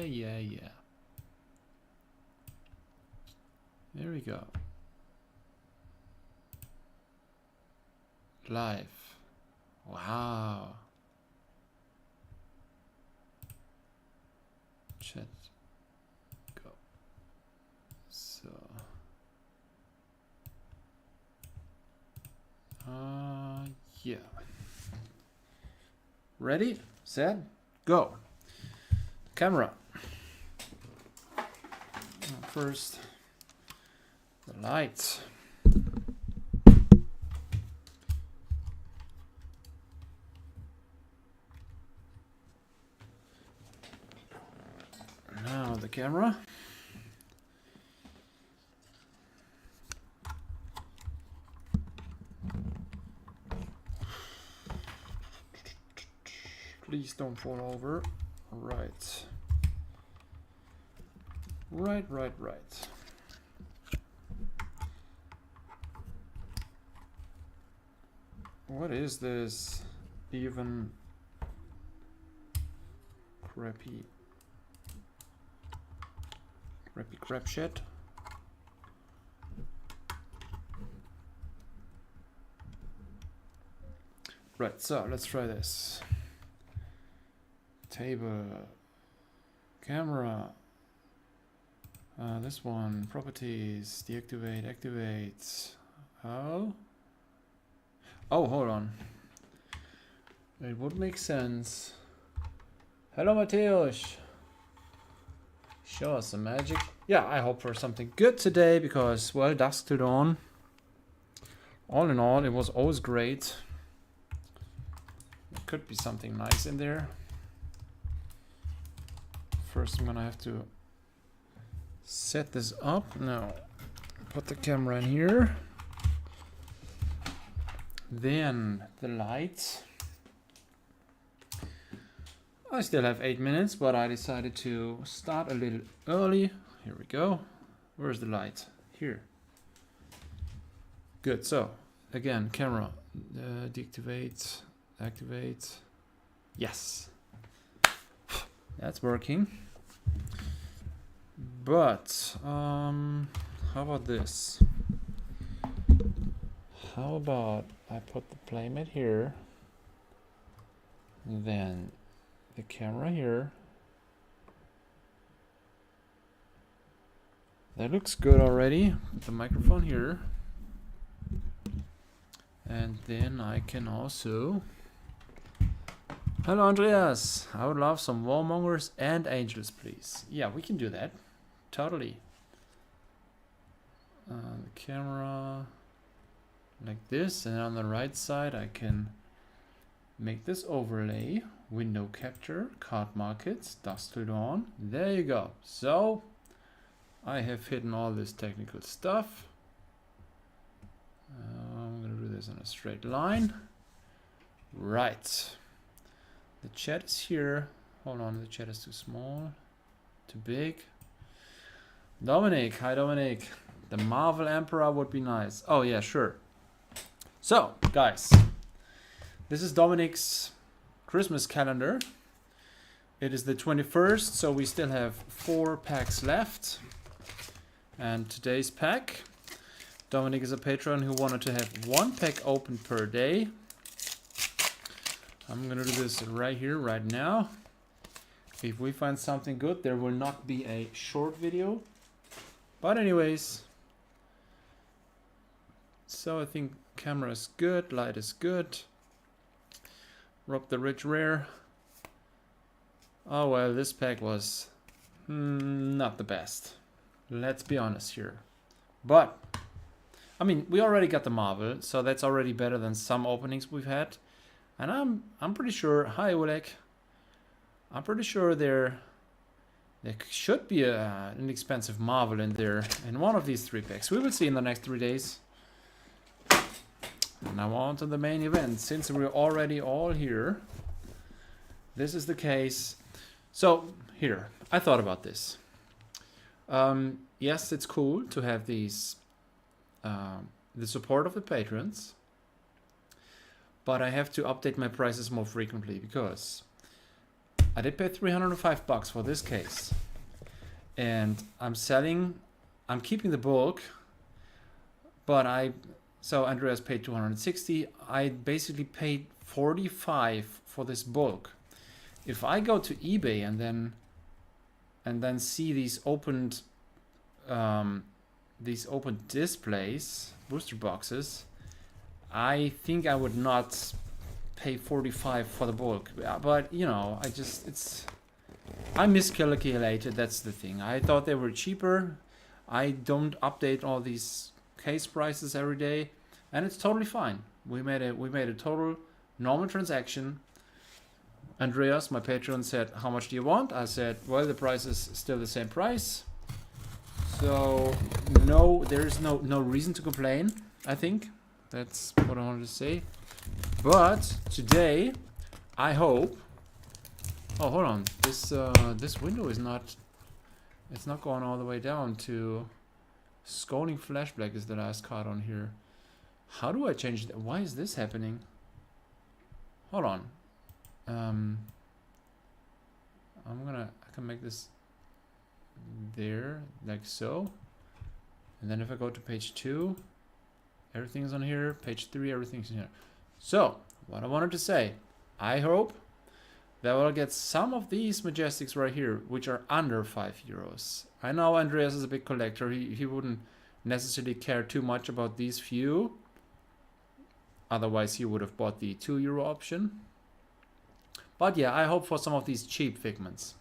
Yeah. There we go. Live. Wow. Chat. Go. So. Yeah. Ready, set, go. Camera. First, the lights. Now the camera. Please don't fall over. Right. Right. What is this even crappy crap shit? Right, so let's try this. Table, camera, this one, properties, deactivate, activate. Oh, hold on. It would make sense. Hello, Mateusz. Show us some magic. Yeah, I hope for something good today because, well, Dusk Till Dawn. All in all, it was always great. There could be something nice in there. First, I'm gonna have to set this up. Now, put the camera in here. Then the lights. I still have 8 minutes, but I decided to start a little early. Here we go. Where's the light? Here. Good. So again, camera, deactivate, activate. Yes, that's working. But how about this? How about I put the playmat here, then the camera here. That looks good already. The microphone here. And then I can also... Hello, Andreas. I would love some warmongers and angels, please. Yeah, we can do that. Totally. The camera like this, and on the right side I can make this overlay, window capture, card markets, Dusk Till Dawn. There you go. So I have hidden all this technical stuff. I'm gonna do this in a straight line. Right. The chat is here. Hold on, the chat is too small, too big. Dominic, hi Dominic. The Marvel Emperor would be nice. Oh yeah, sure. So, guys, this is Dominic's Christmas calendar. It is the 21st, so we still have 4 packs left. And today's pack, Dominic is a patron who wanted to have 1 pack open per day. I'm gonna do this right here, right now. If we find something good, there will not be a short video. But anyways, so I think camera is good, light is good. Rob the Rich Rare. Oh well, this pack was not the best. Let's be honest here. But, I mean, we already got the Marvel, so that's already better than some openings we've had. And I'm pretty sure, hi Oleg, I'm pretty sure there should be an expensive Marvel in there in one of these 3 packs. We will see in the next 3 days. And now on to the main event. Since we're already all here, this is the case. So here, I thought about this. Yes, it's cool to have these, the support of the patrons, but I have to update my prices more frequently because I did pay $305 for this case. And I'm keeping the bulk, but so Andreas paid 260. I basically paid 45 for this bulk. If I go to eBay and then see these opened displays, booster boxes, I think I would not pay 45 for the bulk. But you know, I miscalculated. That's the thing. I thought they were cheaper. I don't update all these case prices every day, and it's totally fine. We made a total normal transaction. Andreas, my patron, said, "How much do you want?" I said, "Well, the price is still the same price." So no, there's no reason to complain. I think that's what I wanted to say. But today, I hope. Oh, hold on. This window is not. It's not going all the way down to. Scolding Flashback is the last card on here. How do I change that? Why is this happening? Hold on. I can make this there, like so. And then if I go to page 2, everything's on here. Page 3, everything's in here. So, what I wanted to say, I hope that we'll get some of these Majestics right here, which are under €5. I know Andreas is a big collector. He wouldn't necessarily care too much about these few. Otherwise, he would have bought the €2 option. But yeah, I hope for some of these cheap figments,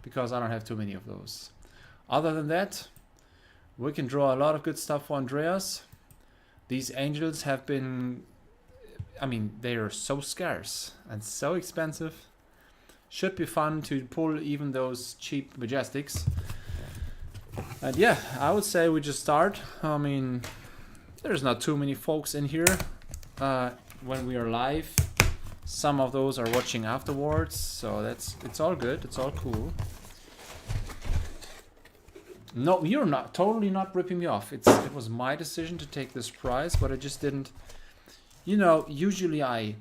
because I don't have too many of those. Other than that, we can draw a lot of good stuff for Andreas. These angels have been, I mean, they are so scarce and so expensive. Should be fun to pull even those cheap Majestics. And yeah, I would say we just start. I mean, there's not too many folks in here when we are live. Some of those are watching afterwards, so it's all good. It's all cool. No, you're not totally not ripping me off. It was my decision to take this price, but I just didn't. You know, usually I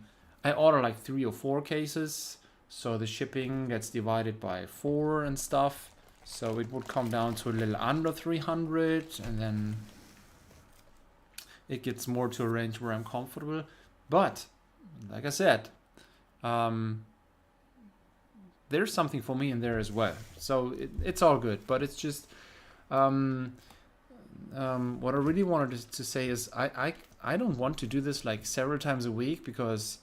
order like 3 or 4 cases, so the shipping gets divided by 4 and stuff. So it would come down to a little under 300, and then it gets more to a range where I'm comfortable. But like I said, there's something for me in there as well. So it's all good. But it's just what I really wanted to say is I don't want to do this like several times a week, because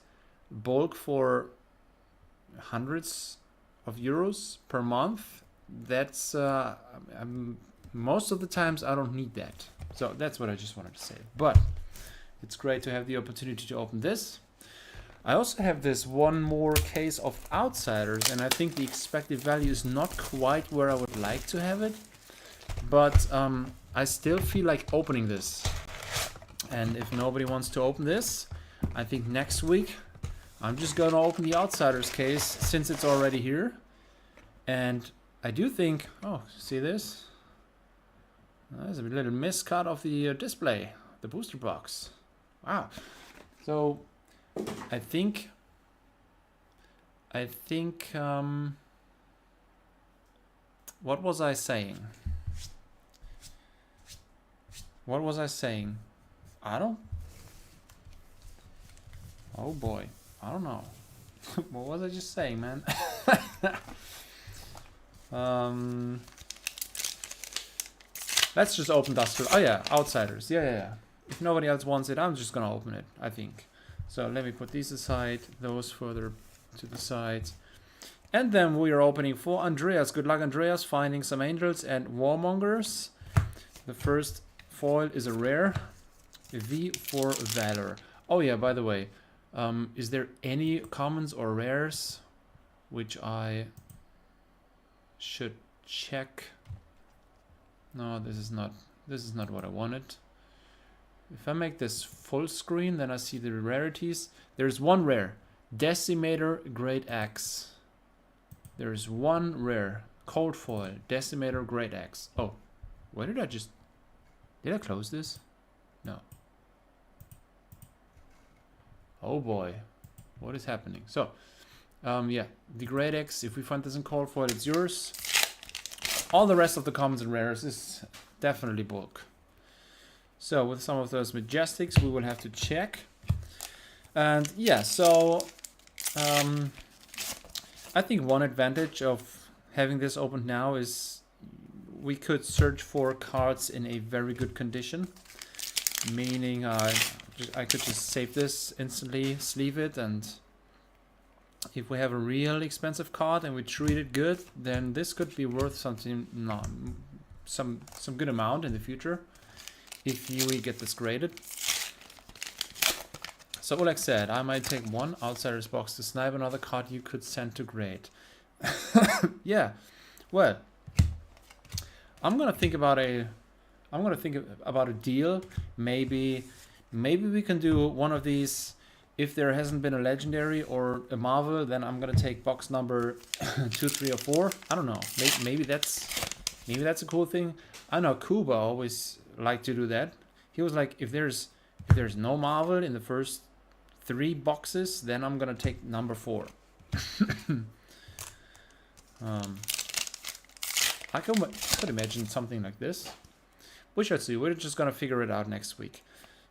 bulk for hundreds of euros per month, that's most of the times I don't need that. So that's what I just wanted to say. But it's great to have the opportunity to open this. I also have this one more case of Outsiders, and I think the expected value is not quite where I would like to have it, but I still feel like opening this. And if nobody wants to open this, I think next week I'm just gonna open the Outsiders case, since it's already here. And I do think, oh, see this? There's a little miscut of the display, the booster box. Wow. So I think what was I saying? What was I saying? Oh boy, I don't know. What was I just saying, man? Let's just open DUSK TILL. Oh yeah, Outsiders. Yeah. If nobody else wants it, I'm just gonna open it, I think. So let me put these aside, those further to the side. And then we are opening for Andreas. Good luck, Andreas, finding some angels and warmongers. The first foil is a rare, V for Valor. Oh yeah, by the way, is there any commons or rares which I should check? No, this is not what I wanted. If I make this full screen, then I see the rarities. There's one rare, Decimator Great Axe. There's one rare, cold foil, Decimator Great Axe. Oh, where did I close this? No. Oh boy, what is happening? So, Yeah, the Great X, if we find this in cold foil, it's yours. All the rest of the commons and rares is definitely bulk. So with some of those Majestics, we will have to check. And yeah, so I think one advantage of having this opened now is we could search for cards in a very good condition. Meaning I could just save this instantly, sleeve it, and if we have a real expensive card and we treat it good, then this could be worth something, some good amount in the future if we get this graded. So like said, I might take one Outsider's Box to snipe another card you could send to grade. Yeah, well, I'm gonna think about a deal. Maybe we can do one of these. If there hasn't been a legendary or a Marvel, then I'm gonna take box number 2, 3, or 4. I don't know. Maybe that's a cool thing. I know Kuba always liked to do that. He was like, if there's no Marvel in the first 3 boxes, then I'm gonna take number 4. I could imagine something like this. We shall see. We're just gonna figure it out next week.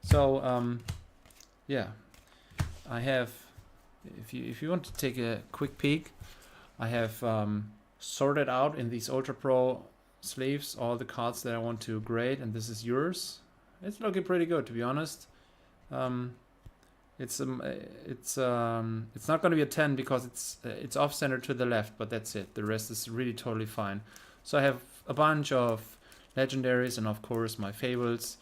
So yeah, I have. If you want to take a quick peek, I have sorted out in these Ultra Pro sleeves all the cards that I want to grade, and this is yours. It's looking pretty good, to be honest. It's not going to be a 10 because it's off center to the left, but that's it. The rest is really totally fine. So I have a bunch of legendaries and of course my fables,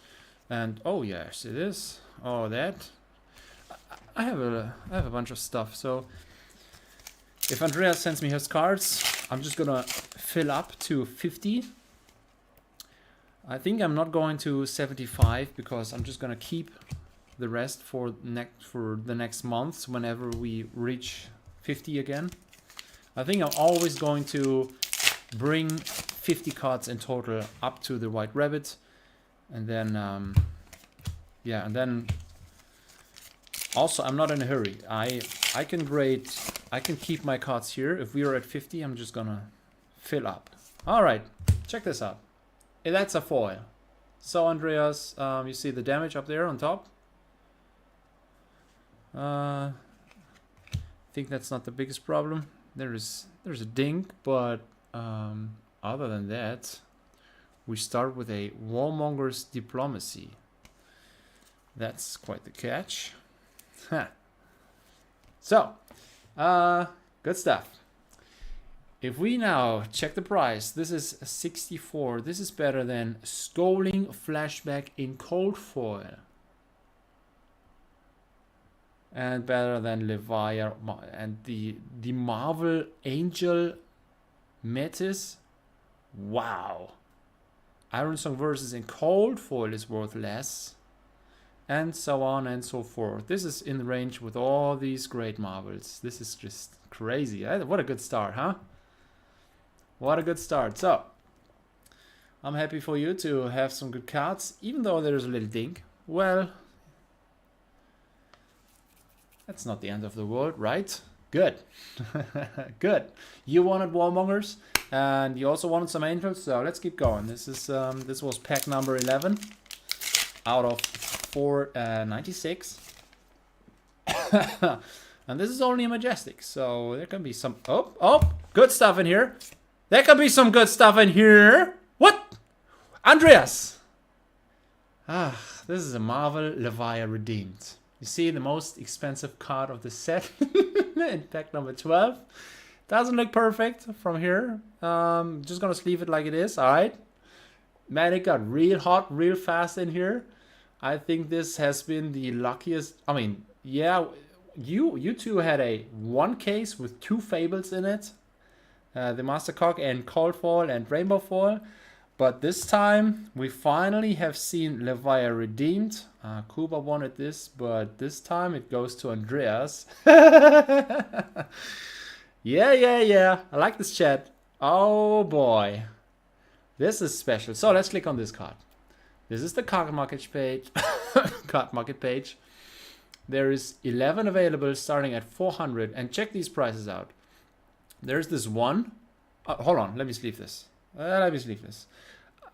and oh yes, it is. Oh, that I have a bunch of stuff. So if Andreas sends me his cards, I'm just gonna fill up to 50. I think I'm not going to 75 because I'm just gonna keep the rest for the next months whenever we reach 50 again. I think I'm always going to bring 50 cards in total up to the White Rabbit, and then yeah, and then also I'm not in a hurry. I can keep my cards here. If we are at 50, I'm just gonna fill up. All right, check this out. That's a foil. So Andreas, you see the damage up there on top. I think that's not the biggest problem. There's a dink, but other than that, we start with a Warmonger's Diplomacy. That's quite the catch. So, good stuff. If we now check the price, this is 64. This is better than Scolding Flashback in cold foil. And better than Leviathan and the Marvel Angel Metis. Wow. Iron Song versus in cold foil is worth less. And so on and so forth. This is in the range with all these great Marvels. This is just crazy. What a good start, huh? What a good start. So, I'm happy for you to have some good cards, even though there's a little dink. Well, that's not the end of the world, right? Good. Good. You wanted Warmongers, and you also wanted some Angels, so let's keep going. This is this was pack number 11 out of 496. And this is only a Majestic, so there can be some good stuff in here. There can be some good stuff in here. What? Andreas! This is a Marvel Leviathan Redeemed. You see the most expensive card of the set in pack number 12. Doesn't look perfect from here. Just gonna sleeve it like it is, alright? Man, it got real hot, real fast in here. I think this has been the luckiest. I mean, yeah, you two had one case with 2 fables in it. The Mastercock and Cold Foil and Rainbow Foil. But this time, we finally have seen Leviathan Redeemed. Kuba wanted this, but this time it goes to Andreas. Yeah. I like this chat. Oh boy. This is special. So let's click on this card. This is the card market page. Card market page. There is 11 available starting at 400, and check these prices out. There's this one. Hold on, let me sleeve this. But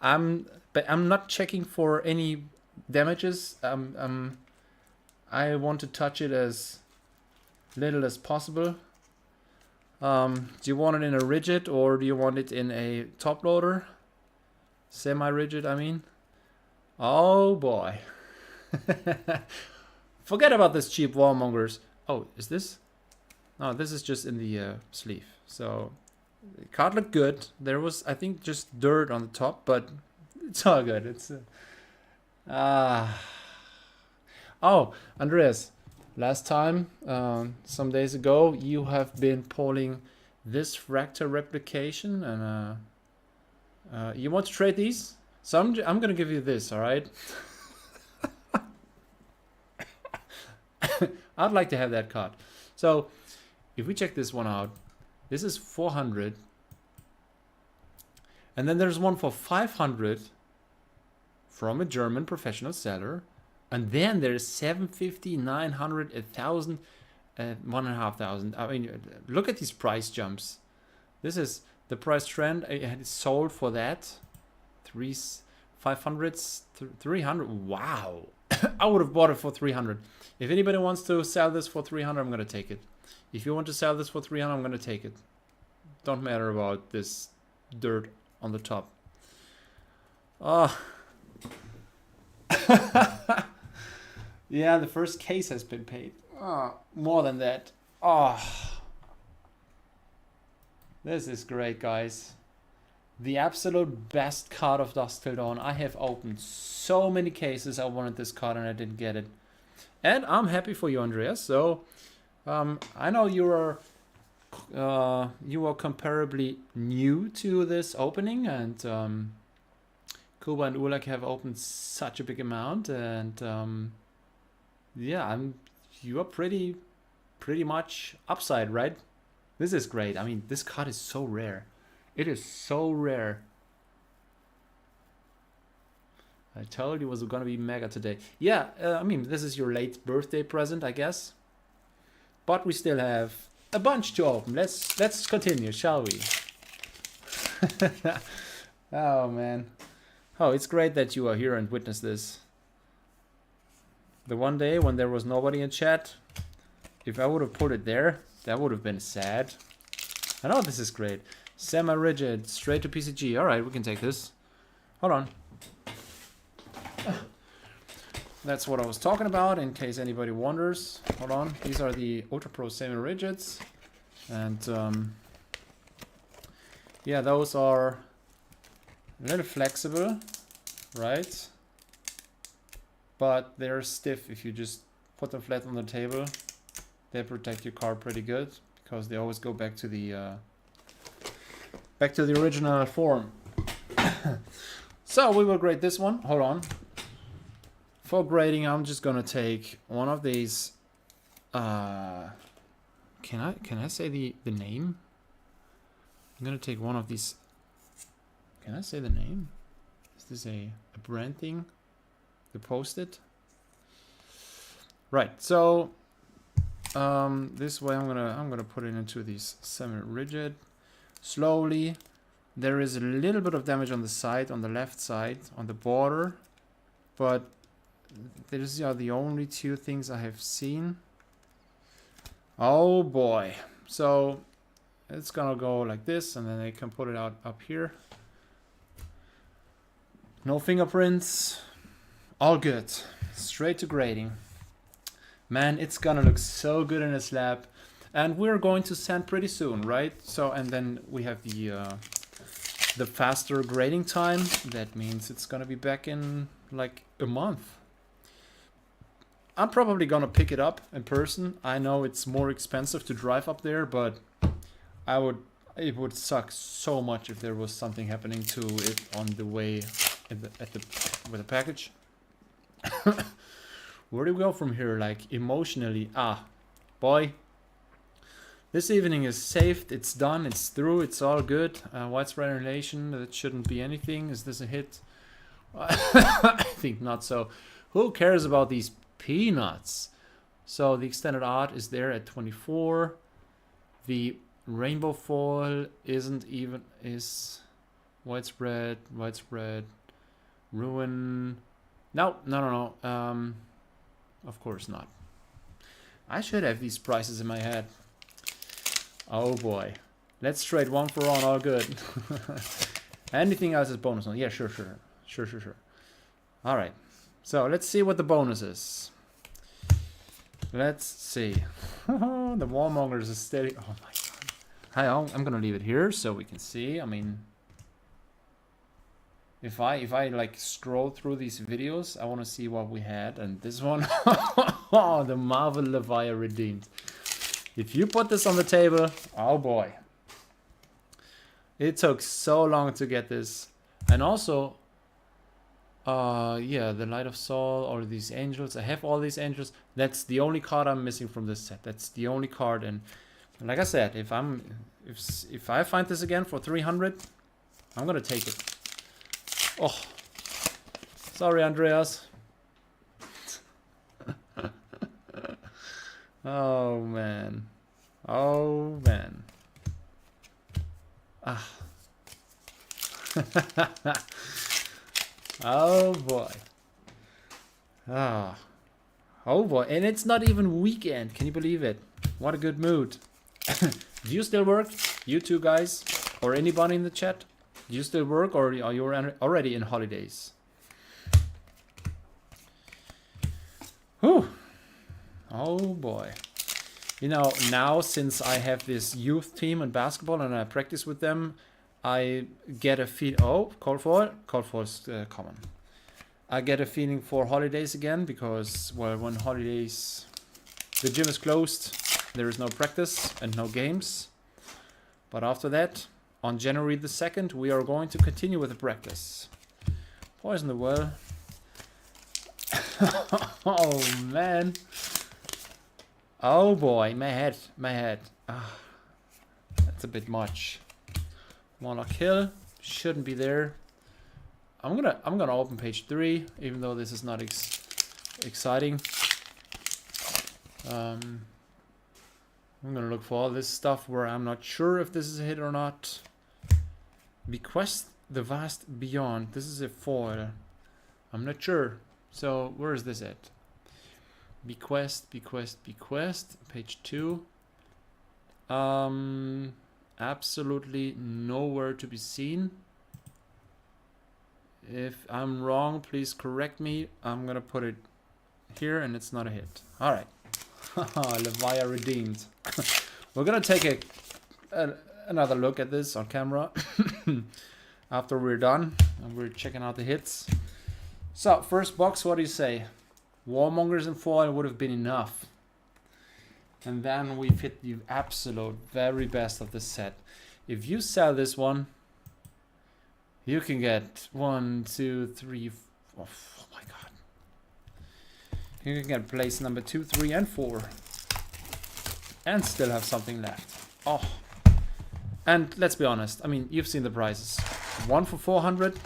I'm not checking for any damages. I want to touch it as little as possible. Do you want it in a rigid or do you want it in a top loader? Semi-rigid, I mean. Oh boy. Forget about this cheap warmongers. Oh, is this? No, this is just in the sleeve. So the card looked good. There was, I think, just dirt on the top, but it's all good. It's oh, Andreas, last time, some days ago, you have been polling this fractal replication, and you want to trade these? So I'm gonna give you this, all right? I'd like to have that card. So if we check this one out, this is 400, and then there's one for 500 from a German professional seller, and then there's 750, 900, 1,000, 1,500. I mean, look at these price jumps. This is the price trend. It sold for that 500, 300. Wow. I would have bought it for 300. If anybody wants to sell this for 300, I'm gonna take it. If you want to sell this for 300, I'm gonna take it. Don't matter about this dirt on the top. Oh. Yeah, the first case has been paid. Oh, more than that. Oh. This is great, guys. The absolute best card of Dusk Till Dawn. I have opened so many cases. I wanted this card and I didn't get it. And I'm happy for you, Andreas. So I know you are comparably new to this opening, and Kuba and Ulak have opened such a big amount, and yeah, you are pretty much upside, right? This is great. I mean, this card is so rare. It is so rare. I told you it was gonna be mega today. Yeah, I mean, this is your late birthday present, I guess. But we still have a bunch to open. Let's continue, shall we? Oh man. Oh, it's great that you are here and witness this. The one day when there was nobody in chat, if I would have put it there, that would have been sad. I know this is great. Semi-rigid, straight to PCG. Alright, we can take this. Hold on. That's what I was talking about, in case anybody wonders. Hold on. These are the Ultra Pro semi-rigids. And yeah, those are a little flexible, right? But they're stiff if you just put them flat on the table. They protect your card pretty good, because they always go back to the original form. So we will grade this one. Hold on. For grading, I'm just gonna take one of these. Can I say the name? I'm gonna take one of these. Can I say the name? Is this a brand thing? The Post-it. Right. So this way I'm gonna put it into these semi-rigid. Slowly. There is a little bit of damage on the side, on the left side, on the border, but these are the only two things I have seen. Oh boy. So it's gonna go like this, and then I can put it out up here. No fingerprints. All good. Straight to grading. Man, it's gonna look so good in a slab. And we're going to sand pretty soon, right? So, and then we have the faster grading time. That means it's gonna be back in like a month. I'm probably gonna pick it up in person. I know it's more expensive to drive up there, but it would suck so much if there was something happening to it on the way with the package. Where do we go from here? Like emotionally, boy. This evening is saved, it's done, it's through, it's all good. Widespread relation, that shouldn't be anything. Is this a hit? I think not so. Who cares about these peanuts? So the extended art is there at 24. The rainbow foil isn't even, is widespread, ruin. No. Of course not. I should have these prices in my head. Oh boy. Let's trade one for one, all good. Anything else is bonus one? Yeah, sure. All right. So let's see what the bonus is. Let's see. The warmongers is steady. Oh my god. I'm gonna leave it here so we can see. I mean, if I like scroll through these videos, I want to see what we had. And this one, oh, the Marvel Leviathan redeemed. If you put this on the table, oh boy. It took so long to get this. And also, yeah, the Light of Soul, all these angels. I have all these angels. That's the only card I'm missing from this set. That's the only card. And like I said, if I find this again for 300, I'm gonna take it. Oh, sorry, Andreas. Oh man. Oh man. Ah. Oh boy. Ah. Oh boy. And it's not even weekend. Can you believe it? What a good mood. Do you still work? You two guys? Or anybody in the chat? Do you still work, or are you already in holidays? Whew. Oh boy. You know, now since I have this youth team in basketball and I practice with them, I get a feel. Oh, cold foil is common. I get a feeling for holidays again because, well, when holidays, the gym is closed, there is no practice and no games. But after that, on January the 2nd, we are going to continue with the practice. Poison the well. Oh man. Oh boy, my head. Ah, that's a bit much. Wanna kill? Shouldn't be there. I'm gonna open page 3, even though this is not exciting. I'm gonna look for all this stuff where I'm not sure if this is a hit or not. Bequest the Vast Beyond. This is a foil. I'm not sure. So where is this at? Bequest. Page 2. Absolutely nowhere to be seen. If I'm wrong, please correct me. I'm gonna put it here, and it's not a hit. All right. Leviathan redeemed. We're gonna take another look at this on camera after we're done and we're checking out the hits. So first box, what do you say? Warmongers and foil would have been enough. And then we've hit the absolute very best of the set. If you sell this one, you can get 1, 2, 3, 4. Oh my god. You can get place number 2, 3, and 4. And still have something left. Oh. And let's be honest. I mean, you've seen the prices. One for 400.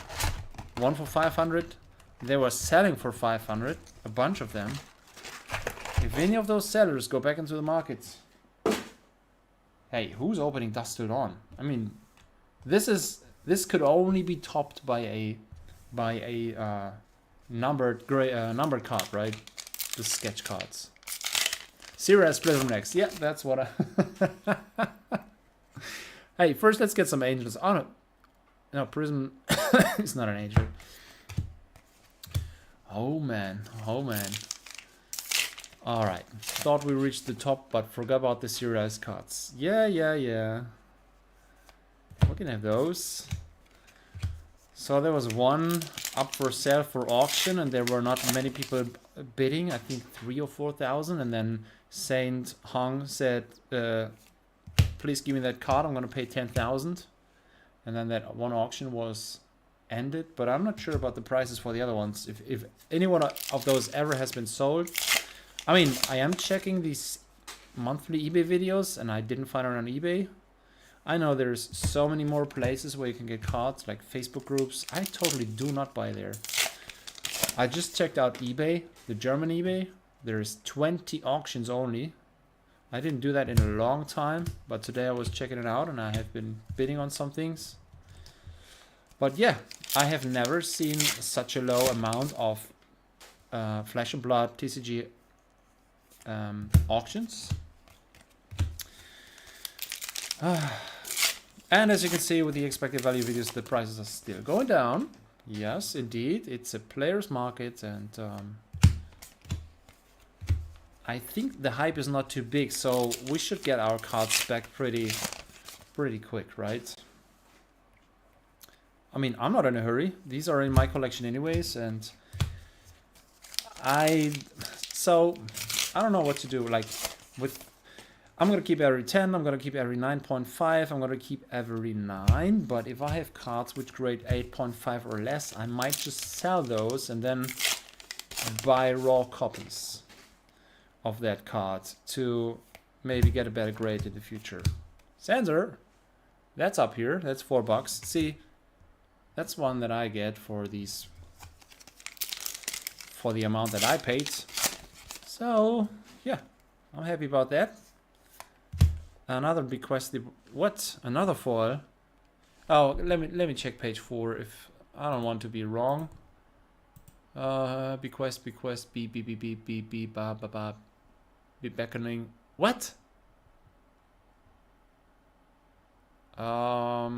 One for 500. They were selling for 500. A bunch of them. If any of those sellers go back into the market, hey, who's opening DUSK TILL DAWN? I mean, this could only be topped by a numbered card, right? The sketch cards. Serious Prism next. Yeah, that's what I. Hey, first let's get some angels. Oh no, Prism is not an angel. Oh man. Alright, thought we reached the top, but forgot about the serialized cards. Yeah. We can have those. So there was one up for sale for auction, and there were not many people bidding. I think 3,000 or 4,000. And then Saint Hong said, please give me that card. I'm going to pay 10,000. And then that one auction was ended. But I'm not sure about the prices for the other ones. If any one of those ever has been sold. I mean, I am checking these monthly eBay videos, and I didn't find it on eBay. I know there's so many more places where you can get cards, like Facebook groups. I totally do not buy there. I just checked out eBay, the German eBay, There's 20 auctions only. I didn't do that in a long time, but today I was checking it out and I have been bidding on some things. But yeah, I have never seen such a low amount of Flesh and Blood TCG auctions. And as you can see with the expected value videos, the prices are still going down. Yes, indeed, it's a player's market, and I think the hype is not too big, so we should get our cards back pretty quick, right? I mean, I'm not in a hurry. These are in my collection anyways, and I don't know what to do. Like I'm gonna keep every 10, I'm gonna keep every 9.5, I'm gonna keep every 9, but if I have cards which grade 8.5 or less, I might just sell those and then buy raw copies of that card to maybe get a better grade in the future. Sensor, that's up here, that's $4. See, that's one that I get for these, for the amount that I paid. So yeah, I'm happy about that. Another bequest. What? Another foil? Oh, let me check page 4 if I don't want to be wrong. Bequest, be beckoning. What? I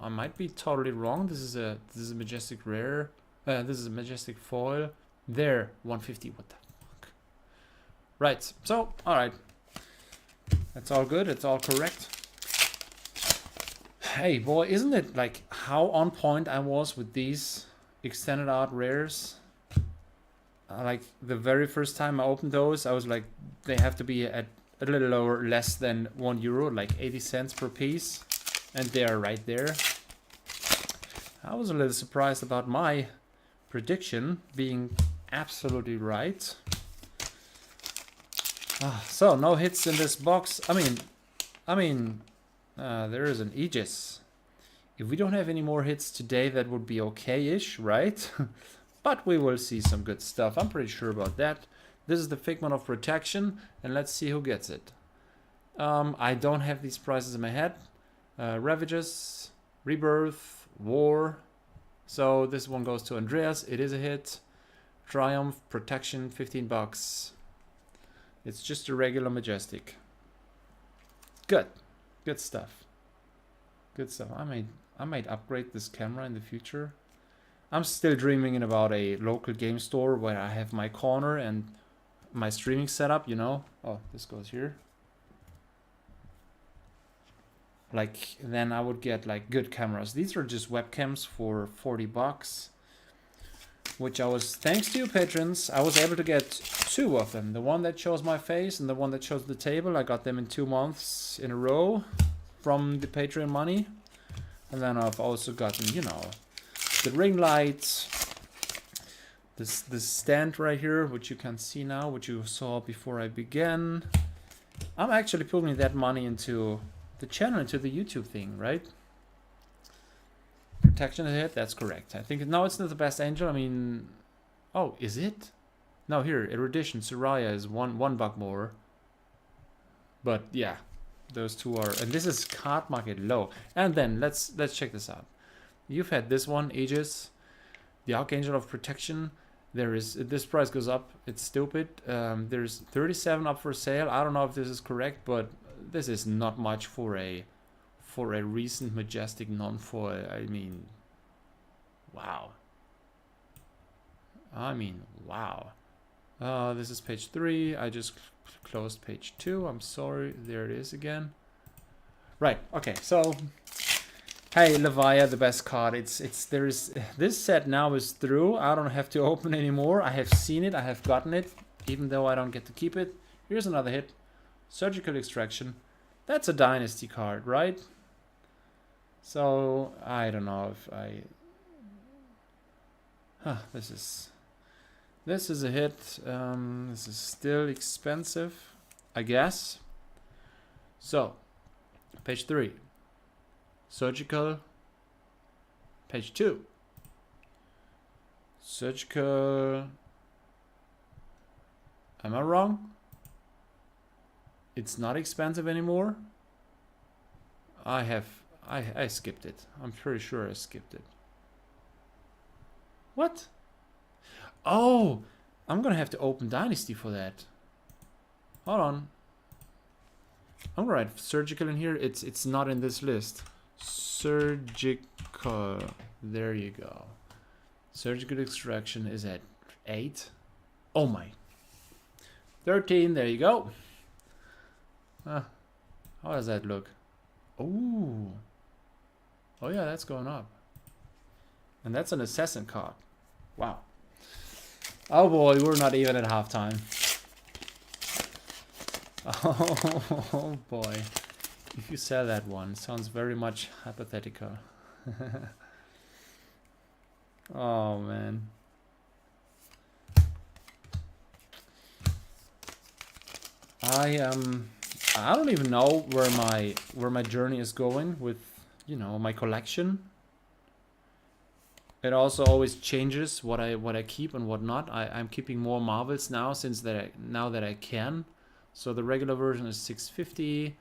might be totally wrong. This is a majestic rare. This is a majestic foil. There, 150. What the fuck? Right. So, all right. That's all good. It's all correct. Hey, boy, isn't it like how on point I was with these extended art rares? Like the very first time I opened those, I was like, they have to be at a little lower, less than €1, like 80 cents per piece. And they are right there. I was a little surprised about my prediction being absolutely right. So no hits in this box. I mean, there is an Aegis. If we don't have any more hits today, that would be okay-ish, right? But we will see some good stuff. I'm pretty sure about that. This is the Figment of Protection, and let's see who gets it. I don't have these prices in my head. Ravages, Rebirth, War. So this one goes to Andreas. It is a hit. Triumph, Protection, $15. It's just a regular majestic. Good stuff. Good stuff. I might upgrade this camera in the future. I'm still dreaming about a local game store where I have my corner and my streaming setup, you know. Oh, this goes here. Like, then I would get like good cameras. These are just webcams for $40. Which I was, thanks to you patrons, I was able to get 2 of them. The one that shows my face and the one that shows the table. I got them in 2 months in a row from the Patreon money. And then I've also gotten, you know, the ring light, this stand right here, which you can see now, which you saw before I began. I'm actually putting that money into the channel, into the YouTube thing, right? Protection hit, that's correct. I think, no, it's not the best angel. I mean, oh, is it? No, here, Erudition, Soraya is $1 more. But yeah, those two are, and this is card market low. And then let's check this out. You've had this one, Aegis, the Archangel of Protection. There is, this price goes up. It's stupid. There's 37 up for sale. I don't know if this is correct, but this is not much for a recent majestic non-foil. I mean, wow. Wow. This is page 3. I just closed page 2. I'm sorry. There it is again. Right. Okay. So, hey, Levia, the best card. This set now is through. I don't have to open anymore. I have seen it. I have gotten it, even though I don't get to keep it. Here's another hit. Surgical Extraction. That's a dynasty card, right? So I don't know if I. This is a hit. This is still expensive, I guess. So, page 3. Surgical. Page 2. Surgical. Am I wrong? It's not expensive anymore? I skipped it. I'm pretty sure I skipped it. What? Oh, I'm gonna have to open Dynasty for that. Hold on. I'm gonna write surgical in here. It's not in this list. Surgical. There you go. Surgical extraction is at 8. Oh my. 13. There you go. How does that look? Oh. Oh yeah, that's going up. And that's an assassin card. Wow. Oh boy, we're not even at halftime. Oh boy. If you sell that one, sounds very much hypothetical. Oh man. I don't even know where my journey is going with, you know, my collection. It also always changes what I keep and what not. I'm keeping more Marvels now now that I can. So the regular version is 650,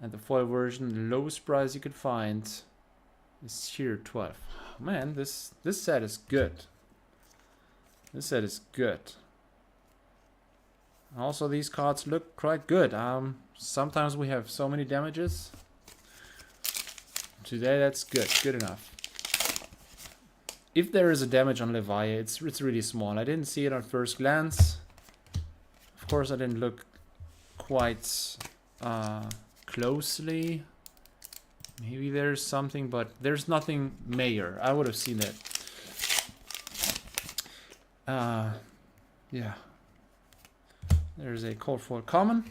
and the foil version, the lowest price you could find, is here 12. Man, this set is good. This set is good. Also, these cards look quite good. Sometimes we have so many damages. Today, that's good. Good enough. If there is a damage on Leviathan, it's really small. I didn't see it on first glance. Of course, I didn't look quite closely. Maybe there's something, but there's nothing major. I would have seen it. Yeah. There's a code for common.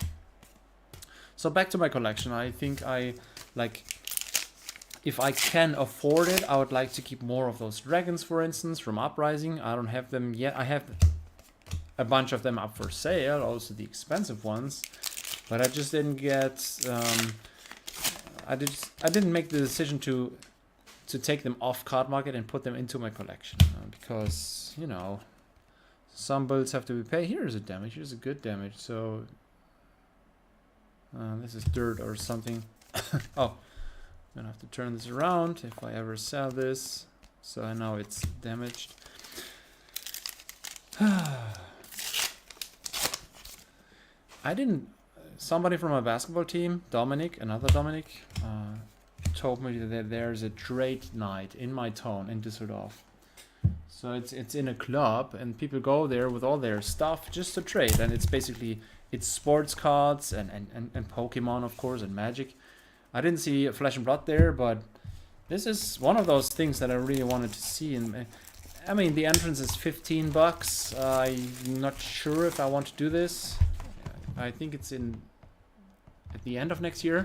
So back to my collection. I think if I can afford it, I would like to keep more of those dragons, for instance, from Uprising. I don't have them yet. I have a bunch of them up for sale, also the expensive ones, but I just didn't get. I didn't make the decision to take them off card market and put them into my collection because, you know, some builds have to be paid. Here's a damage. Here's a good damage. So this is dirt or something. Oh, I'm gonna have to turn this around if I ever sell this. So I know it's damaged. I didn't. Somebody from my basketball team, Dominic, another Dominic, told me that there's a trade night in my town in Düsseldorf. So it's in a club and people go there with all their stuff just to trade, and it's basically sports cards and Pokemon, of course, and Magic. I didn't see Flesh and Blood there, but this is one of those things that I really wanted to see. And I mean, the entrance is $15. I'm not sure if I want to do this. I think it's at the end of next year.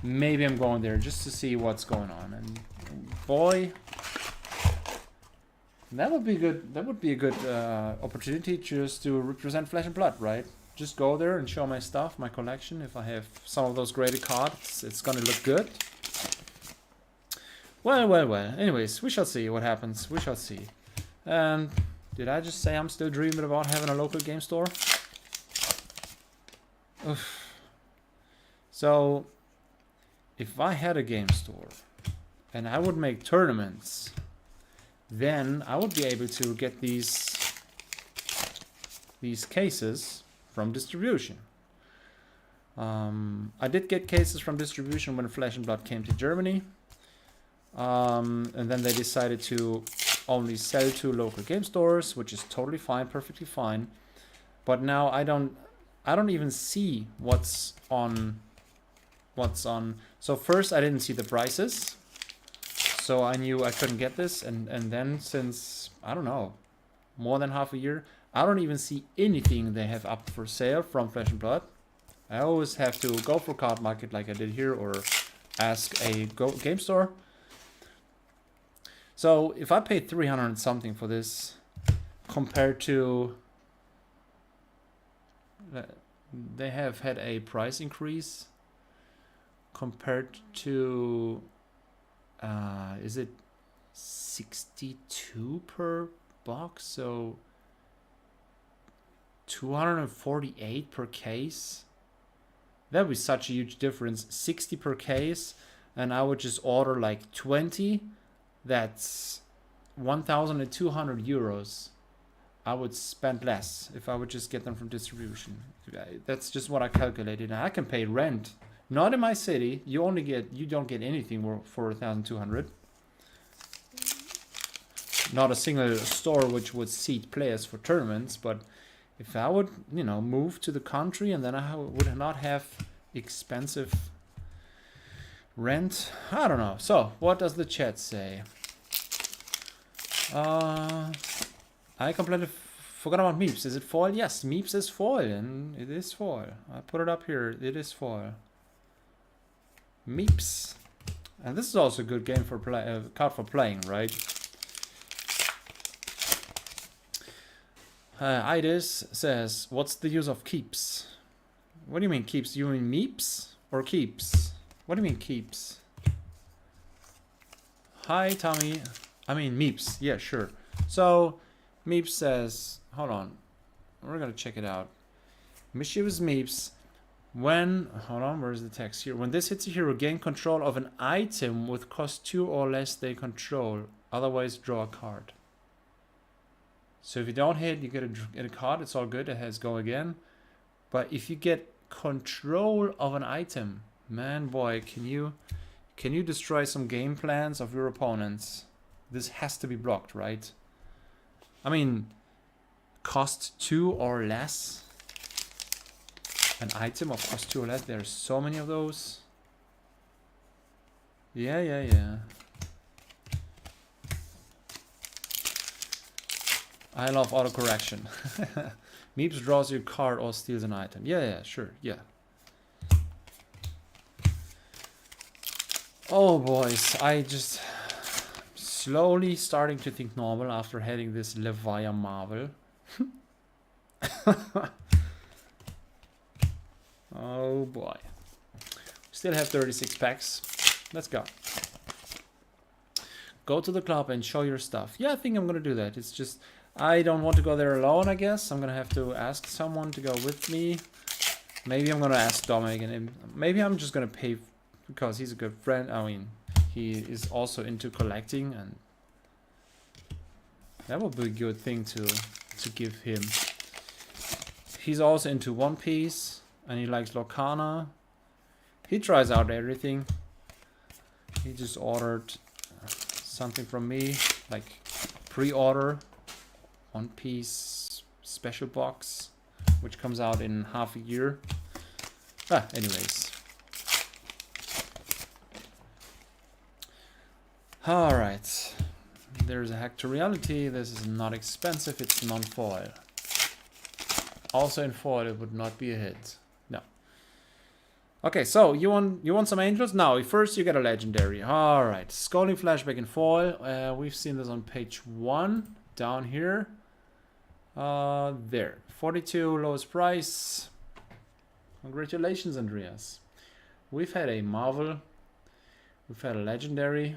Maybe I'm going there just to see what's going on. And boy, that would be good. That would be a good opportunity just to represent Flesh and Blood, right? Just go there and show my stuff, my collection. If I have some of those graded cards, it's gonna look good. Well. Anyways, we shall see what happens. We shall see. And did I just say I'm still dreaming about having a local game store? Oof. So, if I had a game store and I would make tournaments, then I would be able to get these cases from distribution. I did get cases from distribution when Flesh and Blood came to Germany, and then they decided to only sell to local game stores, which is totally fine, perfectly fine. But now I don't even see what's on. So first I didn't see the prices, so I knew I couldn't get this, and then since, I don't know, more than half a year, I don't even see anything they have up for sale from Flesh and Blood. I always have to go for card market like I did here, or ask a game store. So if I paid 300 and something for this, compared to, they have had a price increase compared to, is it 62 per box? So 248 per case. That would be such a huge difference. 60 per case, and I would just order like 20. That's 1,200 euros. I would spend less if I would just get them from distribution. That's just what I calculated. And I can pay rent. Not in my city. You don't get anything for 1,200. Not a single store which would seat players for tournaments, but if I would, you know, move to the country and then I would not have expensive rent. I don't know. So, what does the chat say? I completely forgot about Meeps. Is it foil? Yes, Meeps is foil, and it is foil. I put it up here. It is foil. Meeps. And this is also a good game for card for playing, right? Idis says, what's the use of keeps? What do you mean keeps? You mean meeps or keeps? What do you mean keeps? Hi, Tommy. I mean meeps. Yeah, sure. So, Meeps says, hold on. We're going to check it out. Mischievous Meeps. When, hold on, where's the text here? When this hits a hero, gain control of an item with cost 2 or less they control. Otherwise, draw a card. So if you don't hit, you get a card. It's all good. It has go again. But if you get control of an item, man, boy, can you destroy some game plans of your opponents? This has to be blocked, right? I mean, cost 2 or less. An item of cost 2 or less. There's so many of those. Yeah. I love autocorrection. Meeps draws you a card or steals an item. Yeah, sure, yeah. Oh, boys, I just slowly starting to think normal after having this Levia Marvel. Oh, boy. Still have 36 packs. Let's go. Go to the club and show your stuff. Yeah, I think I'm going to do that. It's just, I don't want to go there alone, I guess. I'm going to have to ask someone to go with me. Maybe I'm going to ask Dominic, and maybe I'm just going to pay because he's a good friend. I mean, he is also into collecting, and that would be a good thing to give him. He's also into One Piece, and he likes Lorcana. He tries out everything. He just ordered something from me, like pre-order One Piece special box, which comes out in half a year. Anyways. Alright. There's a hack to reality. This is not expensive, it's non-foil. Also in foil it would not be a hit. No. Okay, so you want some angels? No, first you get a legendary. Alright. Scolding Flashback in foil. We've seen this on page 1 down here. There. 42 lowest price. Congratulations, Andreas. We've had a Marvel. We've had a legendary.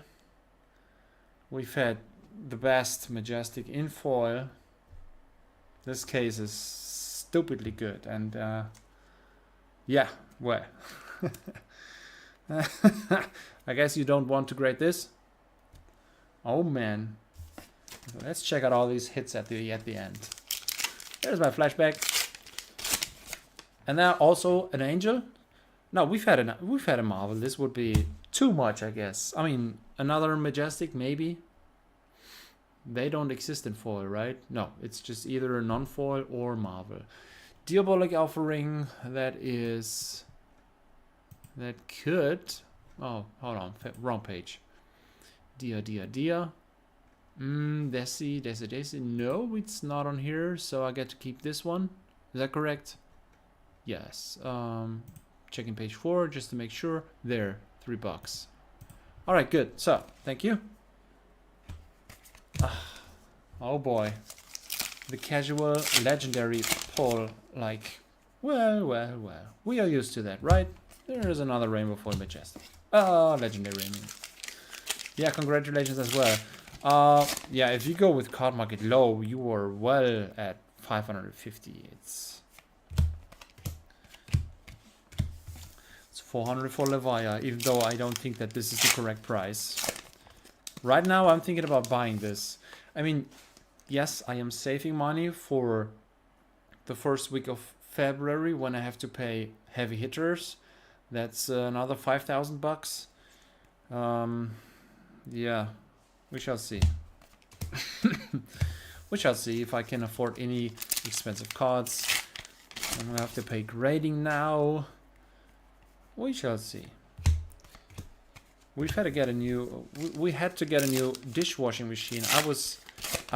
We've had the best Majestic in foil. This case is stupidly good, and yeah, well, I guess you don't want to grade this. Oh man, let's check out all these hits at the end. There's my flashback, and now also an angel. No, we've had a Marvel. This would be too much, I guess. I mean, another Majestic maybe. They don't exist in foil, right? No, it's just either a non-foil or Marvel. Diabolic Offering, that could... Oh, hold on, wrong page. Dia. Desi. No, it's not on here, so I get to keep this one. Is that correct? Yes. Checking page 4 just to make sure. There, $3. All right, good. So, thank you. Oh boy, the casual legendary pull, like, well, we are used to that, right? There is another Rainbow Foil Majestic. Legendary, I mean. Yeah, congratulations as well. Yeah, if you go with card market low, you are well at 550. It's 400 for Levia, even though I don't think that this is the correct price. Right now, I'm thinking about buying this. I mean, yes, I am saving money for the first week of February when I have to pay heavy hitters. That's another 5,000 bucks. Yeah, we shall see. We shall see if I can afford any expensive cards. I'm gonna have to pay grading now. We shall see. We've had to get a new. We had to get a new dishwashing machine. I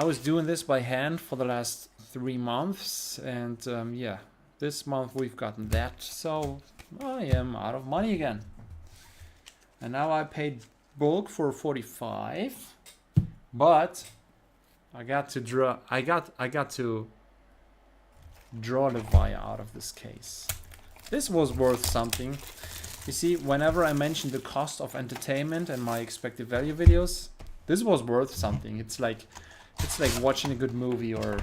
was doing this by hand for the last 3 months, and yeah, this month we've gotten that. So I am out of money again. And now I paid bulk for 45, but I got to draw. I got to draw the Levia out of this case. This was worth something. You see, whenever I mention the cost of entertainment and my expected value videos, this was worth something. It's like watching a good movie or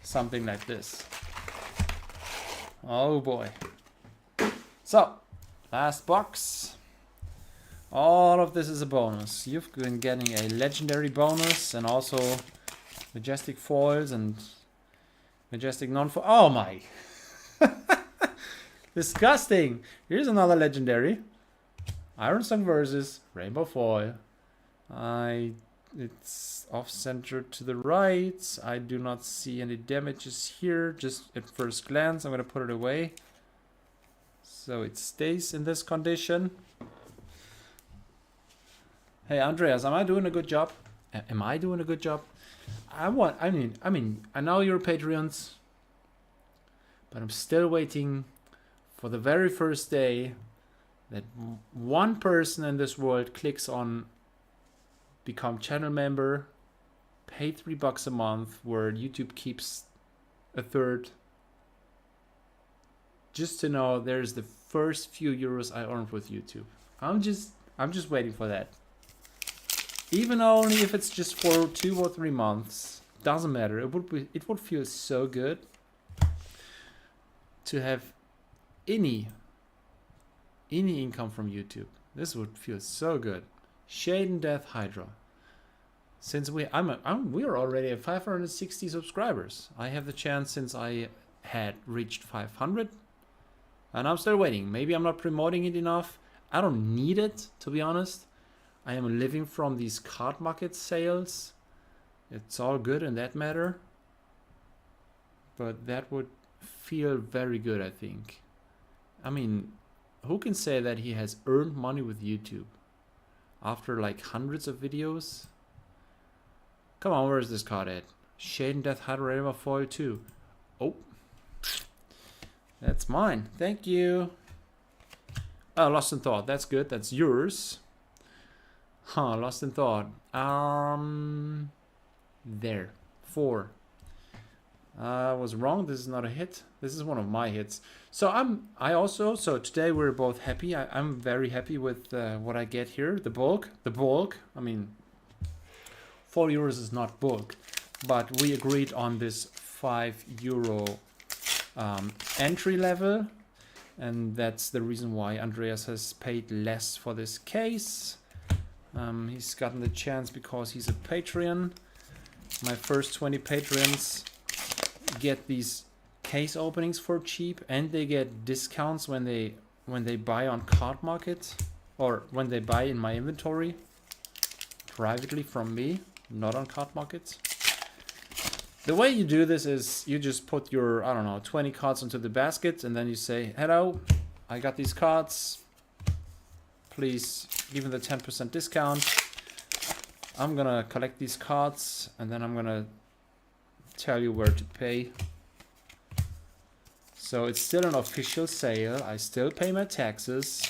something like this. Oh boy. So, last box. All of this is a bonus. You've been getting a legendary bonus and also majestic foils and majestic non-foil. Oh my. Disgusting. Here's another legendary. Ironsong versus Rainbow Foil. It's off-centered to the right. I do not see any damages here. Just at first glance, I'm going to put it away. So it stays in this condition. Hey Andreas, am I doing a good job? Am I doing a good job? I know you're Patreons, but I'm still waiting for the very first day that one person in this world clicks on become channel member, pay $3 a month, where YouTube keeps a third, just to know there's the first few euros I earned with YouTube. I'm just waiting for that. Even only if it's just for 2 or 3 months, doesn't matter. It would feel so good to have any income from YouTube. This would feel so good. Shade and Death Hydra. Since we're already at 560 subscribers. I have the chance since I had reached 500, and I'm still waiting. Maybe I'm not promoting it enough. I don't need it, to be honest. I am living from these card market sales. It's all good in that matter. But that would feel very good, I think. I mean, who can say that he has earned money with YouTube after like hundreds of videos? Come on, where's this card at? Shade and Death Hydra Rainbow Foil 2. Oh, that's mine. Thank you. Oh, Lost in Thought. That's good. That's yours. Huh, Lost in Thought. There. 4. I was wrong. This is not a hit. This is one of my hits. So so today we're both happy. I'm very happy with what I get here. The bulk. I mean, 4 euros is not bulk, but we agreed on this 5 euro entry level, and that's the reason why Andreas has paid less for this case. He's gotten the chance because he's a Patreon. My first 20 Patreons get these case openings for cheap, and they get discounts when they buy on Card Market, or when they buy in my inventory privately from me, not on Card Market. The way you do this is you just put your, I don't know, 20 cards into the basket, and then you say, hello, I got these cards, please give me the 10% discount. I'm gonna collect these cards, and then I'm gonna tell you where to pay. So it's still an official sale. I still pay my taxes.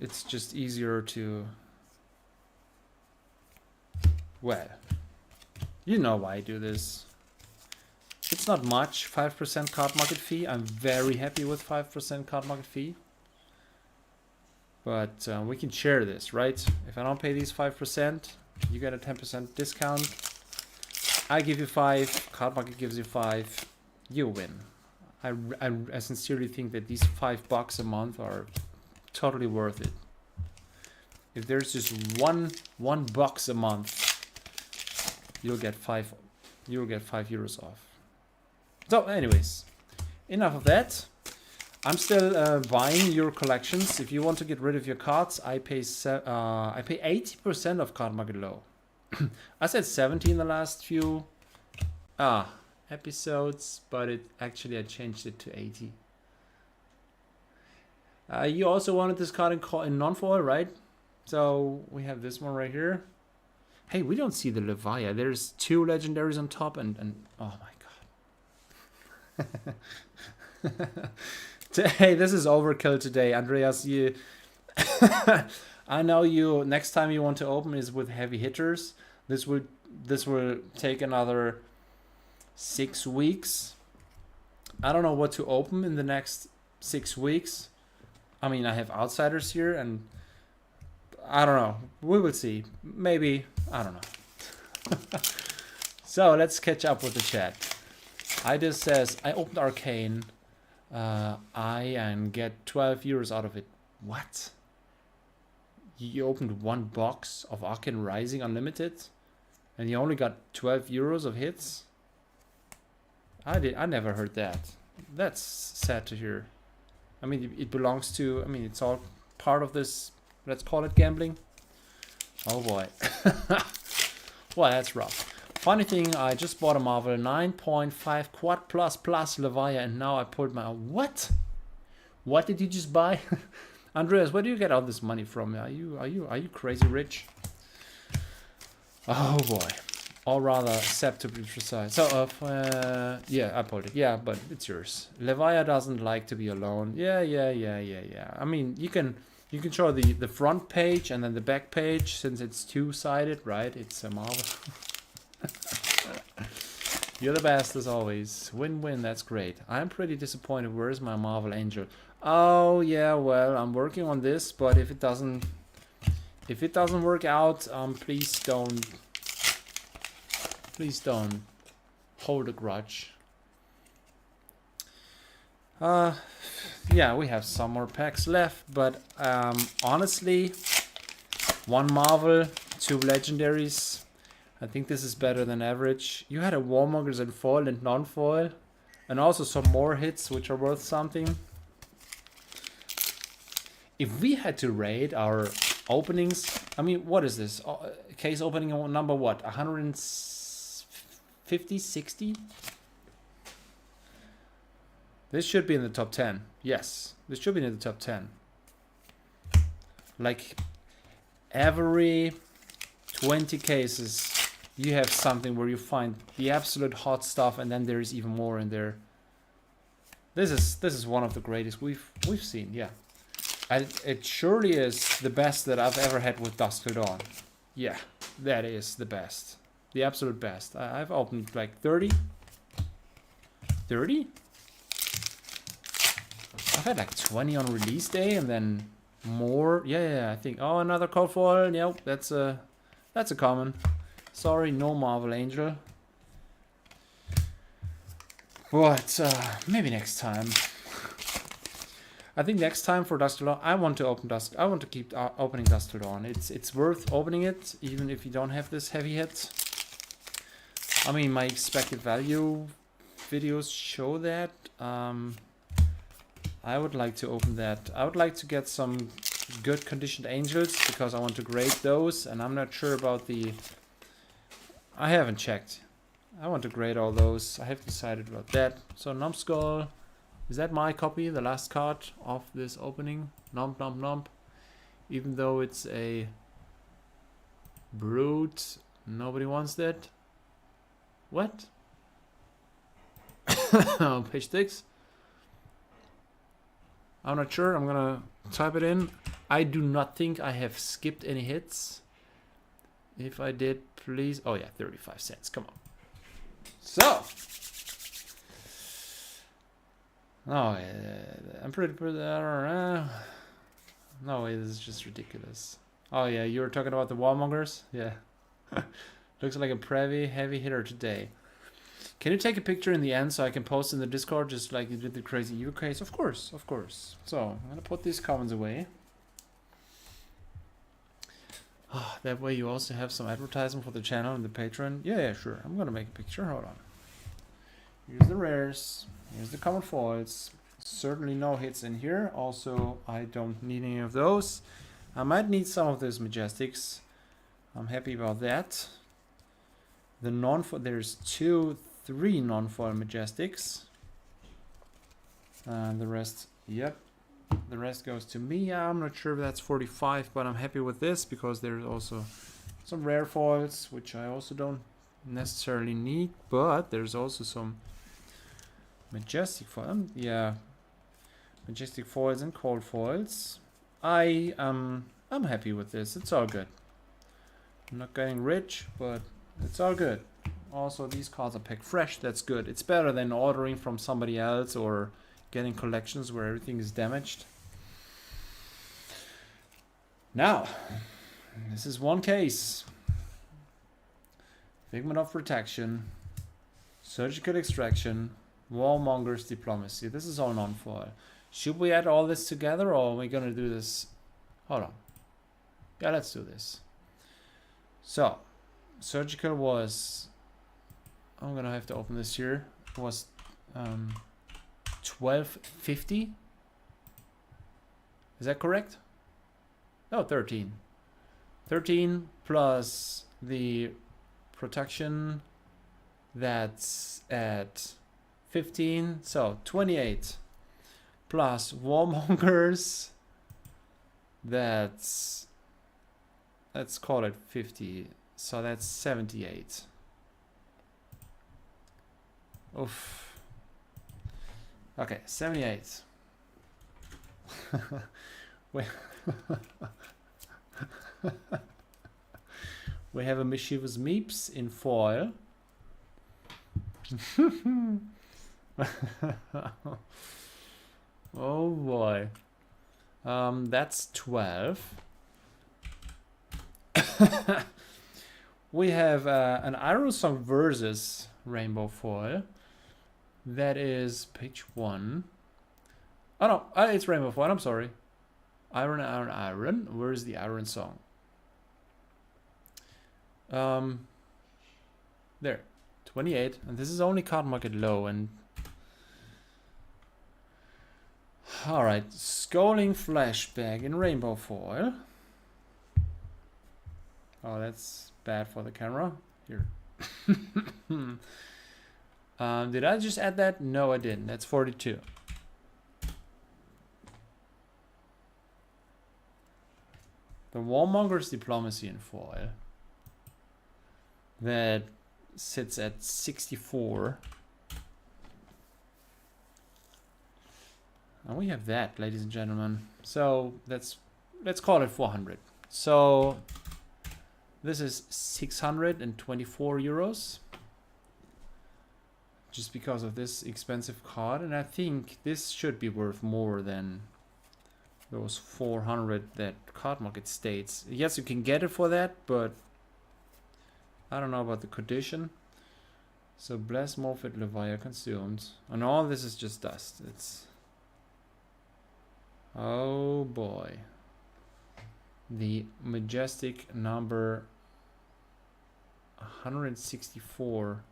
It's just easier to, well, you know why I do this. It's not much, 5% card market fee. I'm very happy with 5% card market fee. But we can share this, right? If I don't pay these 5%, you get a 10% discount. I give you 5, Card Market gives you 5, you win. I sincerely think that these $5 a month are totally worth it. If there's just one box a month, you'll get 5 euros off. So anyways, enough of that. I'm still buying your collections. If you want to get rid of your cards, I pay 80% of Card Market Low. I said 70 in the last few episodes, but I changed it to 80. You also wanted this card in non-foil, right? So we have this one right here. Hey, we don't see the Levia. There's 2 legendaries on top, and oh my god. Hey, this is overkill today, Andreas. You, I know you. Next time you want to open is with heavy hitters. This will take another 6 weeks. I don't know what to open in the next 6 weeks. I mean, I have outsiders here, and I don't know. We will see. Maybe. I don't know. So let's catch up with the chat. Idis says, I opened Arcane. And get 12 euros out of it. What? You opened 1 box of Arcane Rising Unlimited? And you only got 12 euros of hits? I never heard that. That's sad to hear. I mean, it belongs to... I mean, it's all part of this... Let's call it gambling. Oh boy. Well, that's rough. Funny thing, I just bought a Marvel 9.5 Quad Plus Levia, and now I pulled my... What? What did you just buy? Andreas, where do you get all this money from? Are you crazy rich? Oh boy. Or rather, Sep to be precise. So, yeah, I pulled it. Yeah, but it's yours. Levia doesn't like to be alone. Yeah. I mean, you can show the front page and then the back page, since it's 2-sided, right? It's a Marvel. You're the best as always. Win-win, that's great. I'm pretty disappointed. Where's my Marvel Angel? Oh yeah, well, I'm working on this, but if it doesn't work out, please don't hold a grudge. Yeah, we have some more packs left, but honestly, 1 Marvel, 2 legendaries. I think this is better than average. You had a Warmongers in foil and non-foil, and also some more hits which are worth something. If we had to rate our openings, I mean, what is this? Case opening number what? 150, 60? This should be in the top 10. Yes, this should be in the top 10. Like every 20 cases, you have something where you find the absolute hot stuff, and then there is even more in there. This is one of the greatest we've seen. Yeah, and it surely is the best that I've ever had with Dusk Till Dawn. Yeah, that is the best, the absolute best. I've opened like 30. I've had like 20 on release day, and then more. Yeah, I think. Oh, another cold foil. Yep, that's a common. Sorry, no Marvel Angel. But maybe next time. I think next time for Dusk Till Dawn, I want to keep opening Dusk Till Dawn. It's worth opening it, even if you don't have this heavy hit. I mean, my expected value videos show that. I would like to open that. I would like to get some good conditioned angels, because I want to grade those, and I'm not sure about the... I haven't checked. I want to grade all those. I haven't decided about that. So Numbskull, is that my copy, the last card of this opening? Nump. Even though it's a brute, nobody wants that. What? Page 6. I'm not sure. I'm gonna type it in. I do not think I have skipped any hits. If I did, please. Oh yeah, 35 cents. Come on. So. Oh, I'm pretty. I don't know. No way, this is just ridiculous. Oh yeah, you were talking about the Warmongers? Yeah. Looks like a pretty heavy hitter today. Can you take a picture in the end so I can post in the Discord just like you did the crazy U case? Of course, of course. So I'm gonna put these comments away. That way you also have some advertising for the channel and the Patreon. Yeah, sure. I'm gonna make a picture. Hold on. Here's the rares. Here's the common foils. Certainly no hits in here. Also, I don't need any of those. I might need some of those Majestics. I'm happy about that. The non-foil, there's 3 non-foil Majestics. And the rest, yep. The rest goes to me. I'm not sure if that's 45, but I'm happy with this because there's also some rare foils, which I also don't necessarily need, but there's also some Majestic foil. Yeah. Majestic foils and cold foils. I'm happy with this. It's all good. I'm not getting rich, but it's all good. Also, these cards are packed fresh. That's good. It's better than ordering from somebody else or getting collections where everything is damaged. Now, this is one case. Figment of Protection, Surgical Extraction, Warmonger's Diplomacy. This is all non-foil. Should we add all this together, or are we gonna do this? Hold on. Yeah, let's do this. So, Surgical was, I'm gonna have to open this here, was 1250. Is that correct? No, 13. 13 plus the protection, that's at 15, so 28. Plus Warmongers, that's, let's call it 50, so that's 78. Oof. Okay, 78. Wait. We have a Mischievous Meeps in foil. Oh boy. That's 12. We have an Iron Song versus Rainbow foil. That is page 1. Oh no, it's Rainbow foil, I'm sorry. Iron. Where's the Iron Song? There. 28. And this is only card market low. And alright, Scolding Flashback in Rainbow foil. Oh, that's bad for the camera. Here. Did I just add that? No, I didn't. That's 42. The Warmonger's Diplomacy in foil. That sits at 64. And we have that, ladies and gentlemen. So let's call it 400. So this is 624 euros. Just because of this expensive card. And I think this should be worth more than those 400 that card market states. Yes, you can get it for that, but I don't know about the condition. So Bless Morphet Levia consumed. And all this is just dust. It's, oh boy. The Majestic number 164.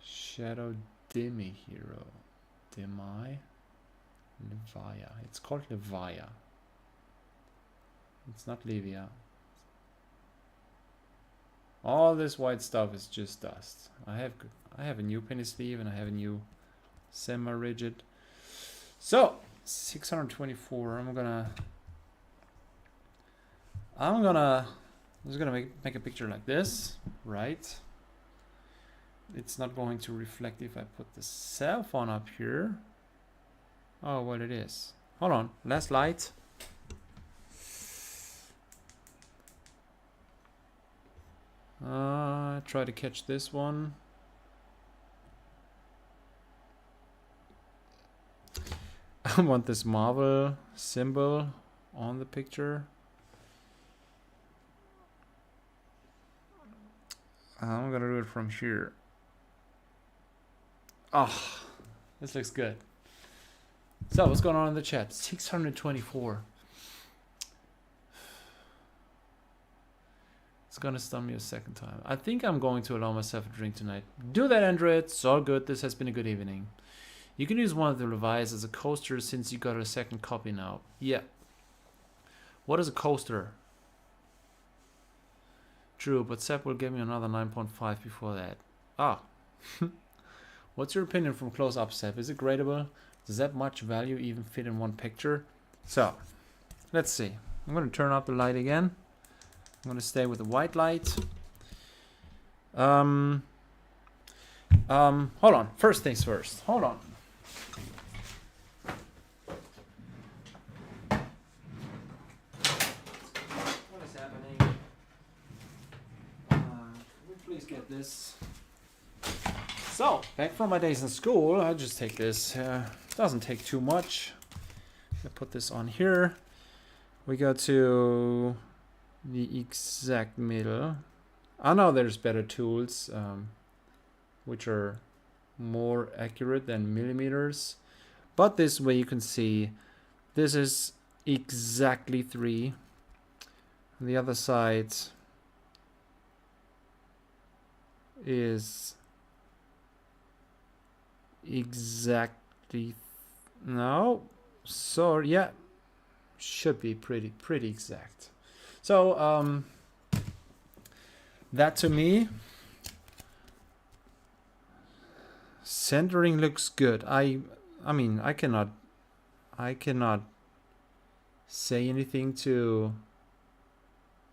Shadow Demi Hero. Demi? Levia. It's called Levia. It's not Levia. All this white stuff is just dust. I have a new penny sleeve and I have a new semi-rigid. So 624. I'm just gonna make a picture like this, right? It's not going to reflect if I put the cell phone up here. Oh, well, it is. Hold on, less light. Try to catch this one. I want this Marvel symbol on the picture. I'm gonna do it from here. Oh, this looks good. So what's going on in the chat? 624. It's gonna stun me a second time. I think I'm going to allow myself a drink tonight. Do that, Andrea. It's all good. This has been a good evening. You can use one of the Levi's as a coaster since you got a second copy now. Yeah. What is a coaster? True, but Seb will give me another 9.5 before that. Ah. What's your opinion from close up, Seb? Is it gradable? Does that much value even fit in one picture? So, let's see. I'm going to turn up the light again. I'm going to stay with the white light. Hold on. First things first. Hold on. What is happening? Can we please get this? So, back from my days in school, I'll just take this. Doesn't take too much. I put this on here. We go to the exact middle. I know there's better tools which are more accurate than millimeters, but this way you can see this is exactly 3. On the other side is exactly no, so yeah, should be pretty exact. So that to me, centering looks good. I mean I cannot say anything to,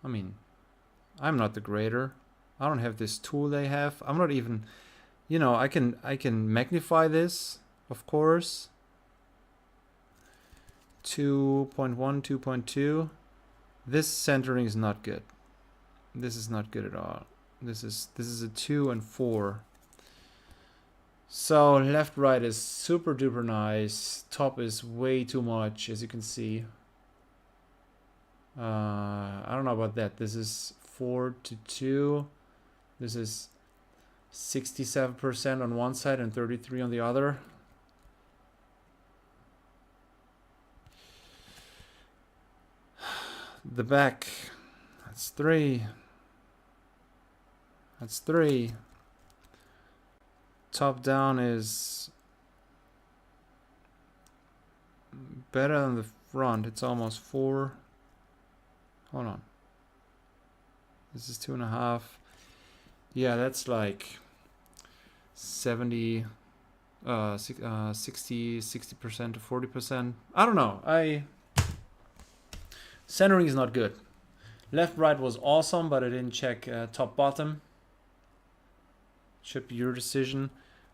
I mean, I'm not the grader. I don't have this tool they have. I'm not even, you know, I can magnify this, of course. 2.1, 2.2. This centering is not good. This is not good at all. This is a 2 and 4. So left right is super duper nice. Top is way too much, as you can see. I don't know about that. This is 4 to 2. This is 67% on one side and 33 on the other. The back, that's 3. That's 3. Top down is better than the front. It's almost 4. Hold on. This is 2.5. Yeah, that's like 70, 60% to 40%. I don't know. Centering is not good. Left right was awesome, but I didn't check top bottom. Should be your decision.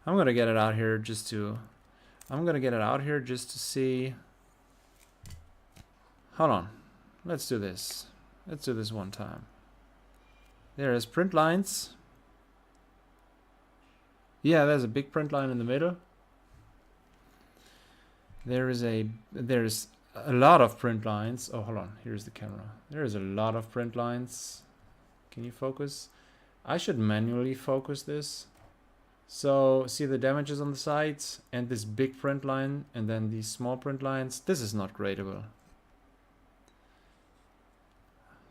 I'm gonna get it out here just to see. Hold on. Let's do this. Let's do this one time. There is print lines. Yeah, there's a big print line in the middle. There's a lot of print lines. Oh, hold on. Here's the camera. There is a lot of print lines. Can you focus? I should manually focus this. So see the damages on the sides and this big print line and then these small print lines. This is not gradable.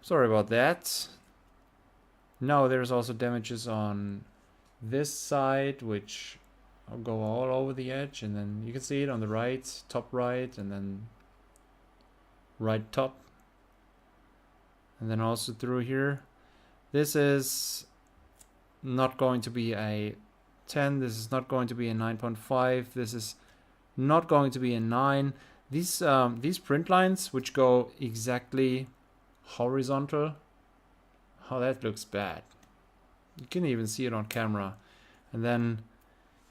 Sorry about that. No, there's also damages on this side, which I'll go all over the edge, and then you can see it on the right, top right, and then right top, and then also through here. This is not going to be a 10. This is not going to be a 9.5. This is not going to be a 9. These print lines, which go exactly horizontal, oh, that looks bad. You can even see it on camera. And then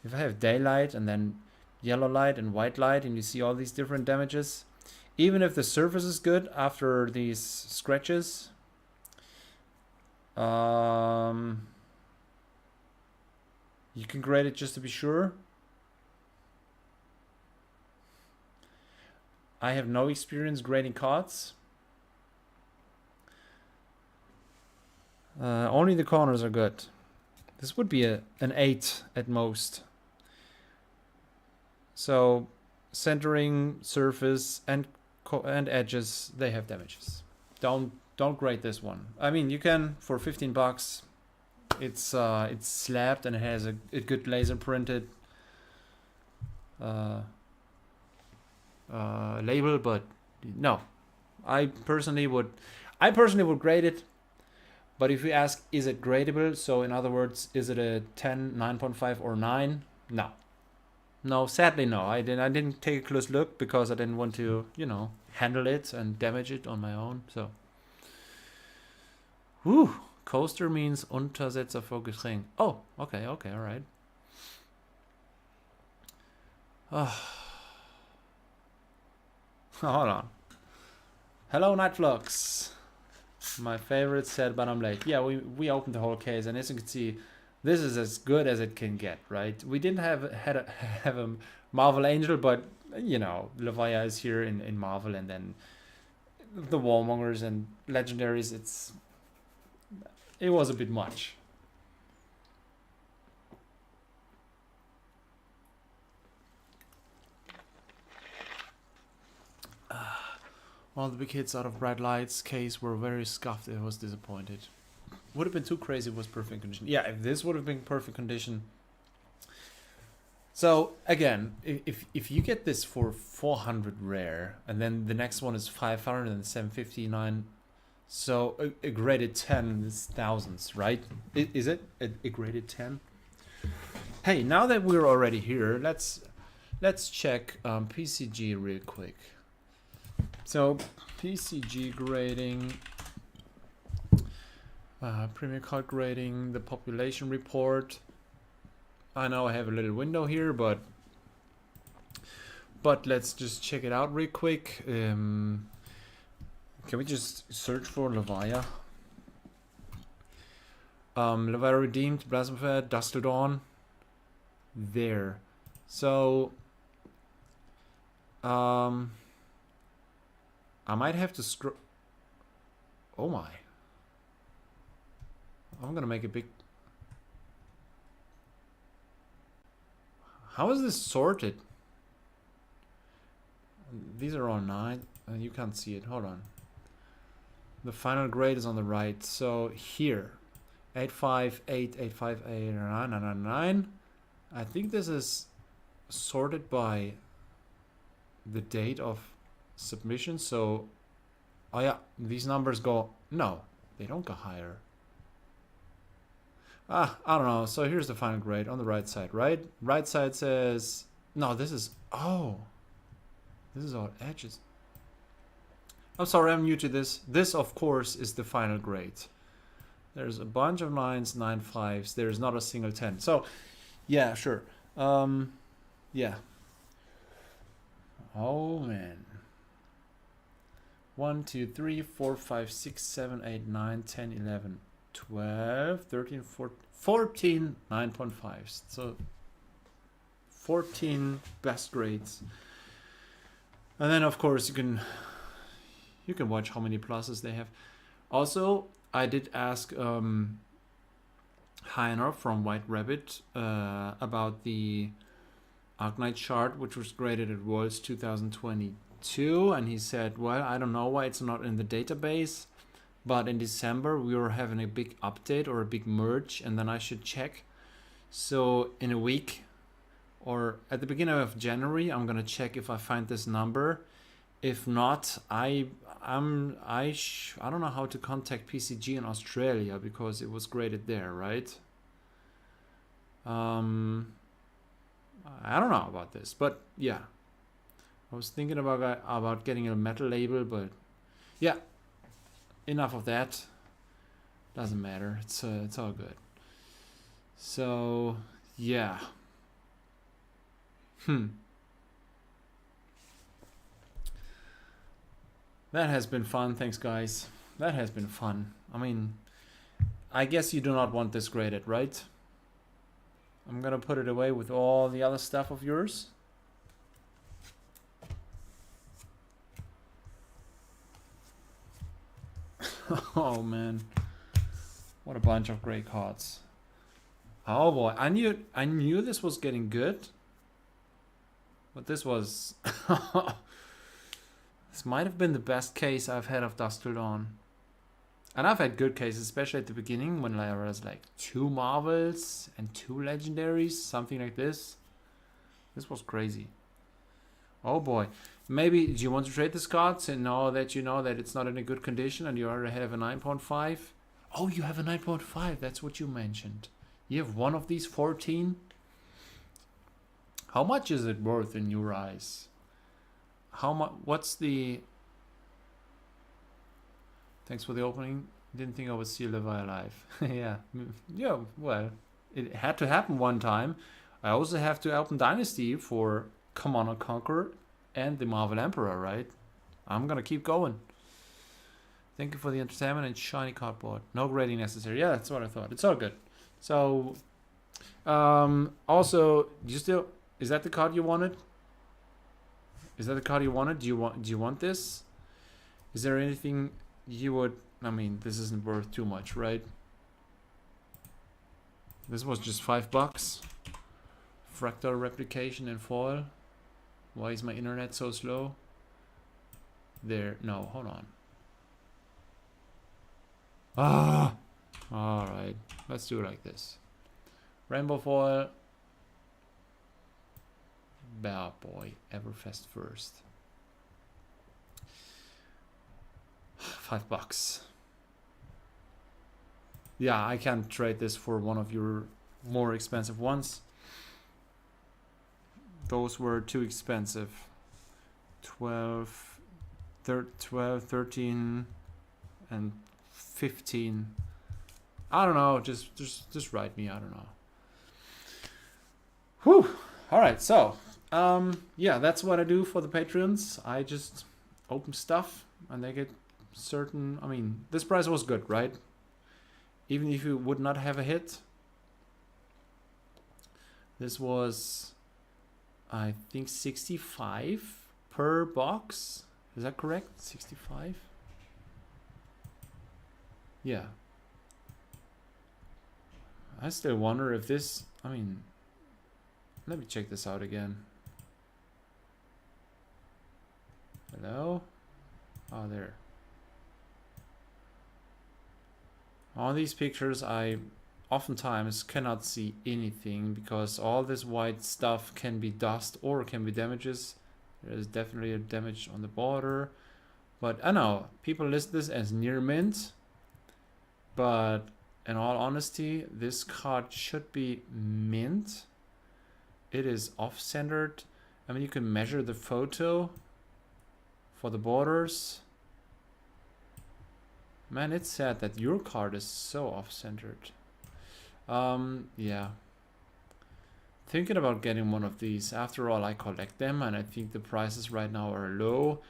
if I have daylight and then yellow light and white light, and you see all these different damages, even if the surface is good after these scratches, you can grade it just to be sure. I have no experience grading cards. Only the corners are good. This would be an 8 at most. So centering, surface, and edges, they have damages. Don't grade this one. I mean, you can for 15 bucks. It's slabbed and it has a good laser printed label, but no, I personally would grade it. But if you ask, is it gradable? So in other words, is it a 10, 9.5, or 9? No. No, sadly no. I didn't take a close look because I didn't want to, you know, handle it and damage it on my own. So, whew, coaster means Untersetzer vor Getränk. Oh, okay, all right. Oh. Hold on. Hello, Nightflux. My favorite set, but I'm late. Yeah, we opened the whole case, and as you can see, this is as good as it can get, right? We didn't have a Marvel Angel, but you know, Levia is here in Marvel, and then the Warmongers and Legendaries. It was a bit much. All the big hits out of Bright Lights case were very scuffed. I was disappointed. Would have been too crazy. It was perfect condition. Yeah, if this would have been perfect condition. So again, if you get this for 400 rare, and then the next one is 500 and 759, so a graded 10 is thousands, right? Is it a graded 10? Hey, now that we're already here, let's check PCG real quick. So PCG grading, premium card grading, the population report. I know I have a little window here, but let's just check it out real quick. Can we just search for Levia? Levia Redeemed, Blasphemous, DUSK TILL DAWN. There. So I might have to scroll. Oh my. I'm gonna make a big. How is this sorted? These are all 9. You can't see it. Hold on. The final grade is on the right. So here, 858, 858, 999. I think this is sorted by the date of submission. So, oh yeah, these numbers go. No, they don't go higher. I don't know. So here's the final grade on the right side, right? Right side says, no, this is, oh, this is all edges. I'm sorry, I'm new to this. This, of course, is the final grade. There's a bunch of 9s, 9 5s. There's not a single 10. So, yeah, sure. Yeah. Oh, man. 1, 2, 3, 4, 5, 6, 7, 8, 9, 10, 11. 12, 13, 14, 9.5s. So 14 best grades. And then of course you can watch how many pluses they have. Also, I did ask Heiner from White Rabbit about the Arknight chart, which was graded at Worlds 2022, and he said, well, I don't know why it's not in the database. But in December, we were having a big update or a big merge, and then I should check. So in a week or at the beginning of January, I'm going to check if I find this number. If not, I don't know how to contact PCG in Australia because it was graded there, right? I don't know about this, but yeah. I was thinking about getting a metal label, but yeah. Enough of that. Doesn't matter. It's all good. So yeah. That has been fun. Thanks, guys. That has been fun. I mean, I guess you do not want this graded, right? I'm gonna put it away with all the other stuff of yours. Oh man, what a bunch of great cards. Oh boy, I knew this was getting good, but this was this might have been the best case I've had of Dusk Till Dawn. And I've had good cases, especially at the beginning when there was like 2 Marvels and 2 Legendaries, something like this. This was crazy. Oh boy. Maybe, do you want to trade this card and know that you know that it's not in a good condition and you already have a 9.5? Oh, you have a 9.5. That's what you mentioned. You have one of these 14. How much is it worth in your eyes? How much? What's the... Thanks for the opening. Didn't think I would see Levi alive. Yeah. Yeah, well, it had to happen one time. I also have to open Dynasty for Command and Conquer and the Marvel Emperor, right? I'm gonna keep going. Thank you for the entertainment and shiny cardboard. No grading necessary. Yeah, that's what I thought. It's all good. So, also, you still... Is that the card you wanted? Is that the card you wanted? Do you want this? Is there anything you would... I mean, this isn't worth too much, right? This was just $5. Fractal replication in foil. Why is my internet so slow? There. No, hold on. Ah! Alright. Let's do it like this. Rainbow foil. Bad boy. Everfest first. $5. Yeah, I can't trade this for one of your more expensive ones. Those were too expensive. 12, 13, and 15. I don't know. Just write me. I don't know. Whew. All right. So, yeah, that's what I do for the Patreons. I just open stuff and they get certain... I mean, this price was good, right? Even if you would not have a hit. This was, I think, 65 per box. Is that correct? 65? Yeah. I still wonder if this... I mean, let me check this out again. Hello? Oh, there. On these pictures, I oftentimes cannot see anything because all this white stuff can be dust or can be damages. There is definitely a damage on the border. But I know, people list this as near mint. But in all honesty, this card should be mint. It is off-centered. I mean, you can measure the photo for the borders. Man, it's sad that your card is so off-centered. Yeah. Thinking about getting one of these. After all, I collect them and I think the prices right now are low.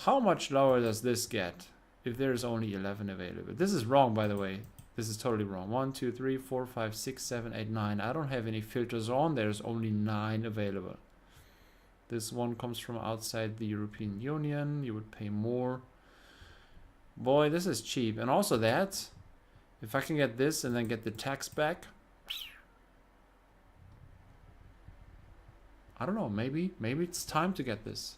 How much lower does this get if there's only 11 available? This is wrong, by the way. This is totally wrong. 1, 2, 3, 4, 5, 6, 7, 8, 9. I don't have any filters on. There's only 9 available. This one comes from outside the European Union. You would pay more. Boy, this is cheap. And also that, if I can get this and then get the tax back, I don't know, maybe it's time to get this.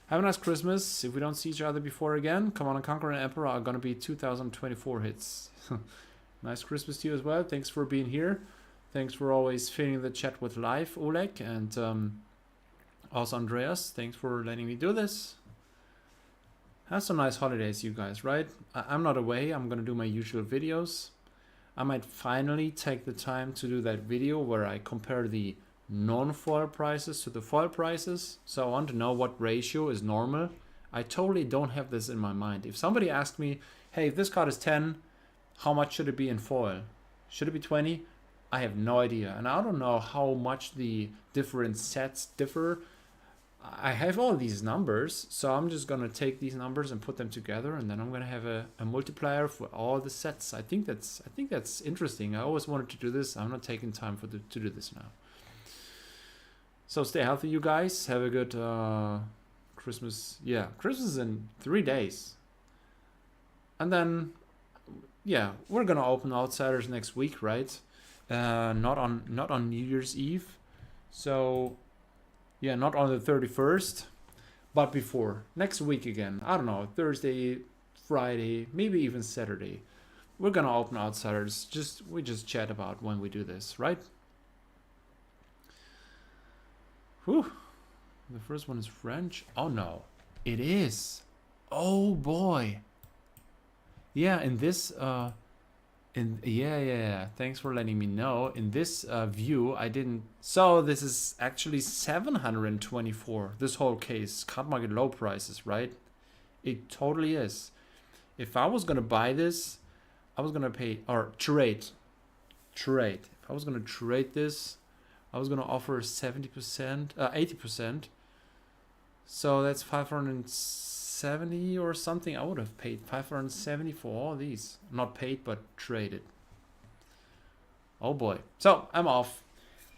Have a nice Christmas. If we don't see each other before again, Command and Conquer and Emperor are gonna be 2024 hits. Nice Christmas to you as well. Thanks for being here. Thanks for always filling the chat with live, Oleg, and also Andreas. Thanks for letting me do this. Have some nice holidays, you guys, right? I'm not away. I'm gonna do my usual videos. I might finally take the time to do that video where I compare the non-foil prices to the foil prices. So I want to know what ratio is normal. I totally don't have this in my mind. If somebody asked me, hey, if this card is 10, how much should it be in foil? Should it be 20? I have no idea. And I don't know how much the different sets differ. I have all these numbers, so I'm just gonna take these numbers and put them together, and then I'm gonna have a multiplier for all the sets. I think that's interesting. I always wanted to do this. I'm not taking time to do this now. So stay healthy, you guys. Have a good Christmas. Yeah, Christmas is in 3 days, and then yeah, we're gonna open Outsiders next week, right? not on New Year's Eve. So yeah, not on the 31st, but before next week again. I don't know, Thursday, Friday, maybe even Saturday. We're gonna open Outsiders. We just chat about when we do this, right? Whew. The first one is French. Oh no, it is. Oh boy. Yeah, in this yeah. Thanks for letting me know. In this view, I didn't. So this is actually 724. This whole case, cut market low prices, right? It totally is. If I was gonna buy this, I was gonna pay or trade. If I was gonna trade this, I was gonna offer 70%, 80%. So that's 570 or something. I would have paid 570 for all these. Not paid, but traded. Oh boy. So I'm off.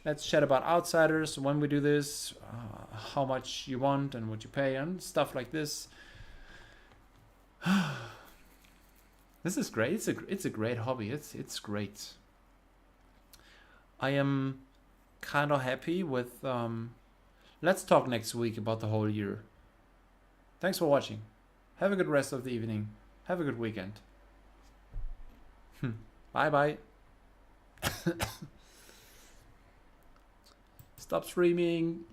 Let's chat about Outsiders when we do this, how much you want and what you pay and stuff like this. This is great. It's a great hobby. It's great. I am kind of happy with. Let's talk next week about the whole year. Thanks for watching. Have a good rest of the evening. Have a good weekend. Bye bye. Stop streaming.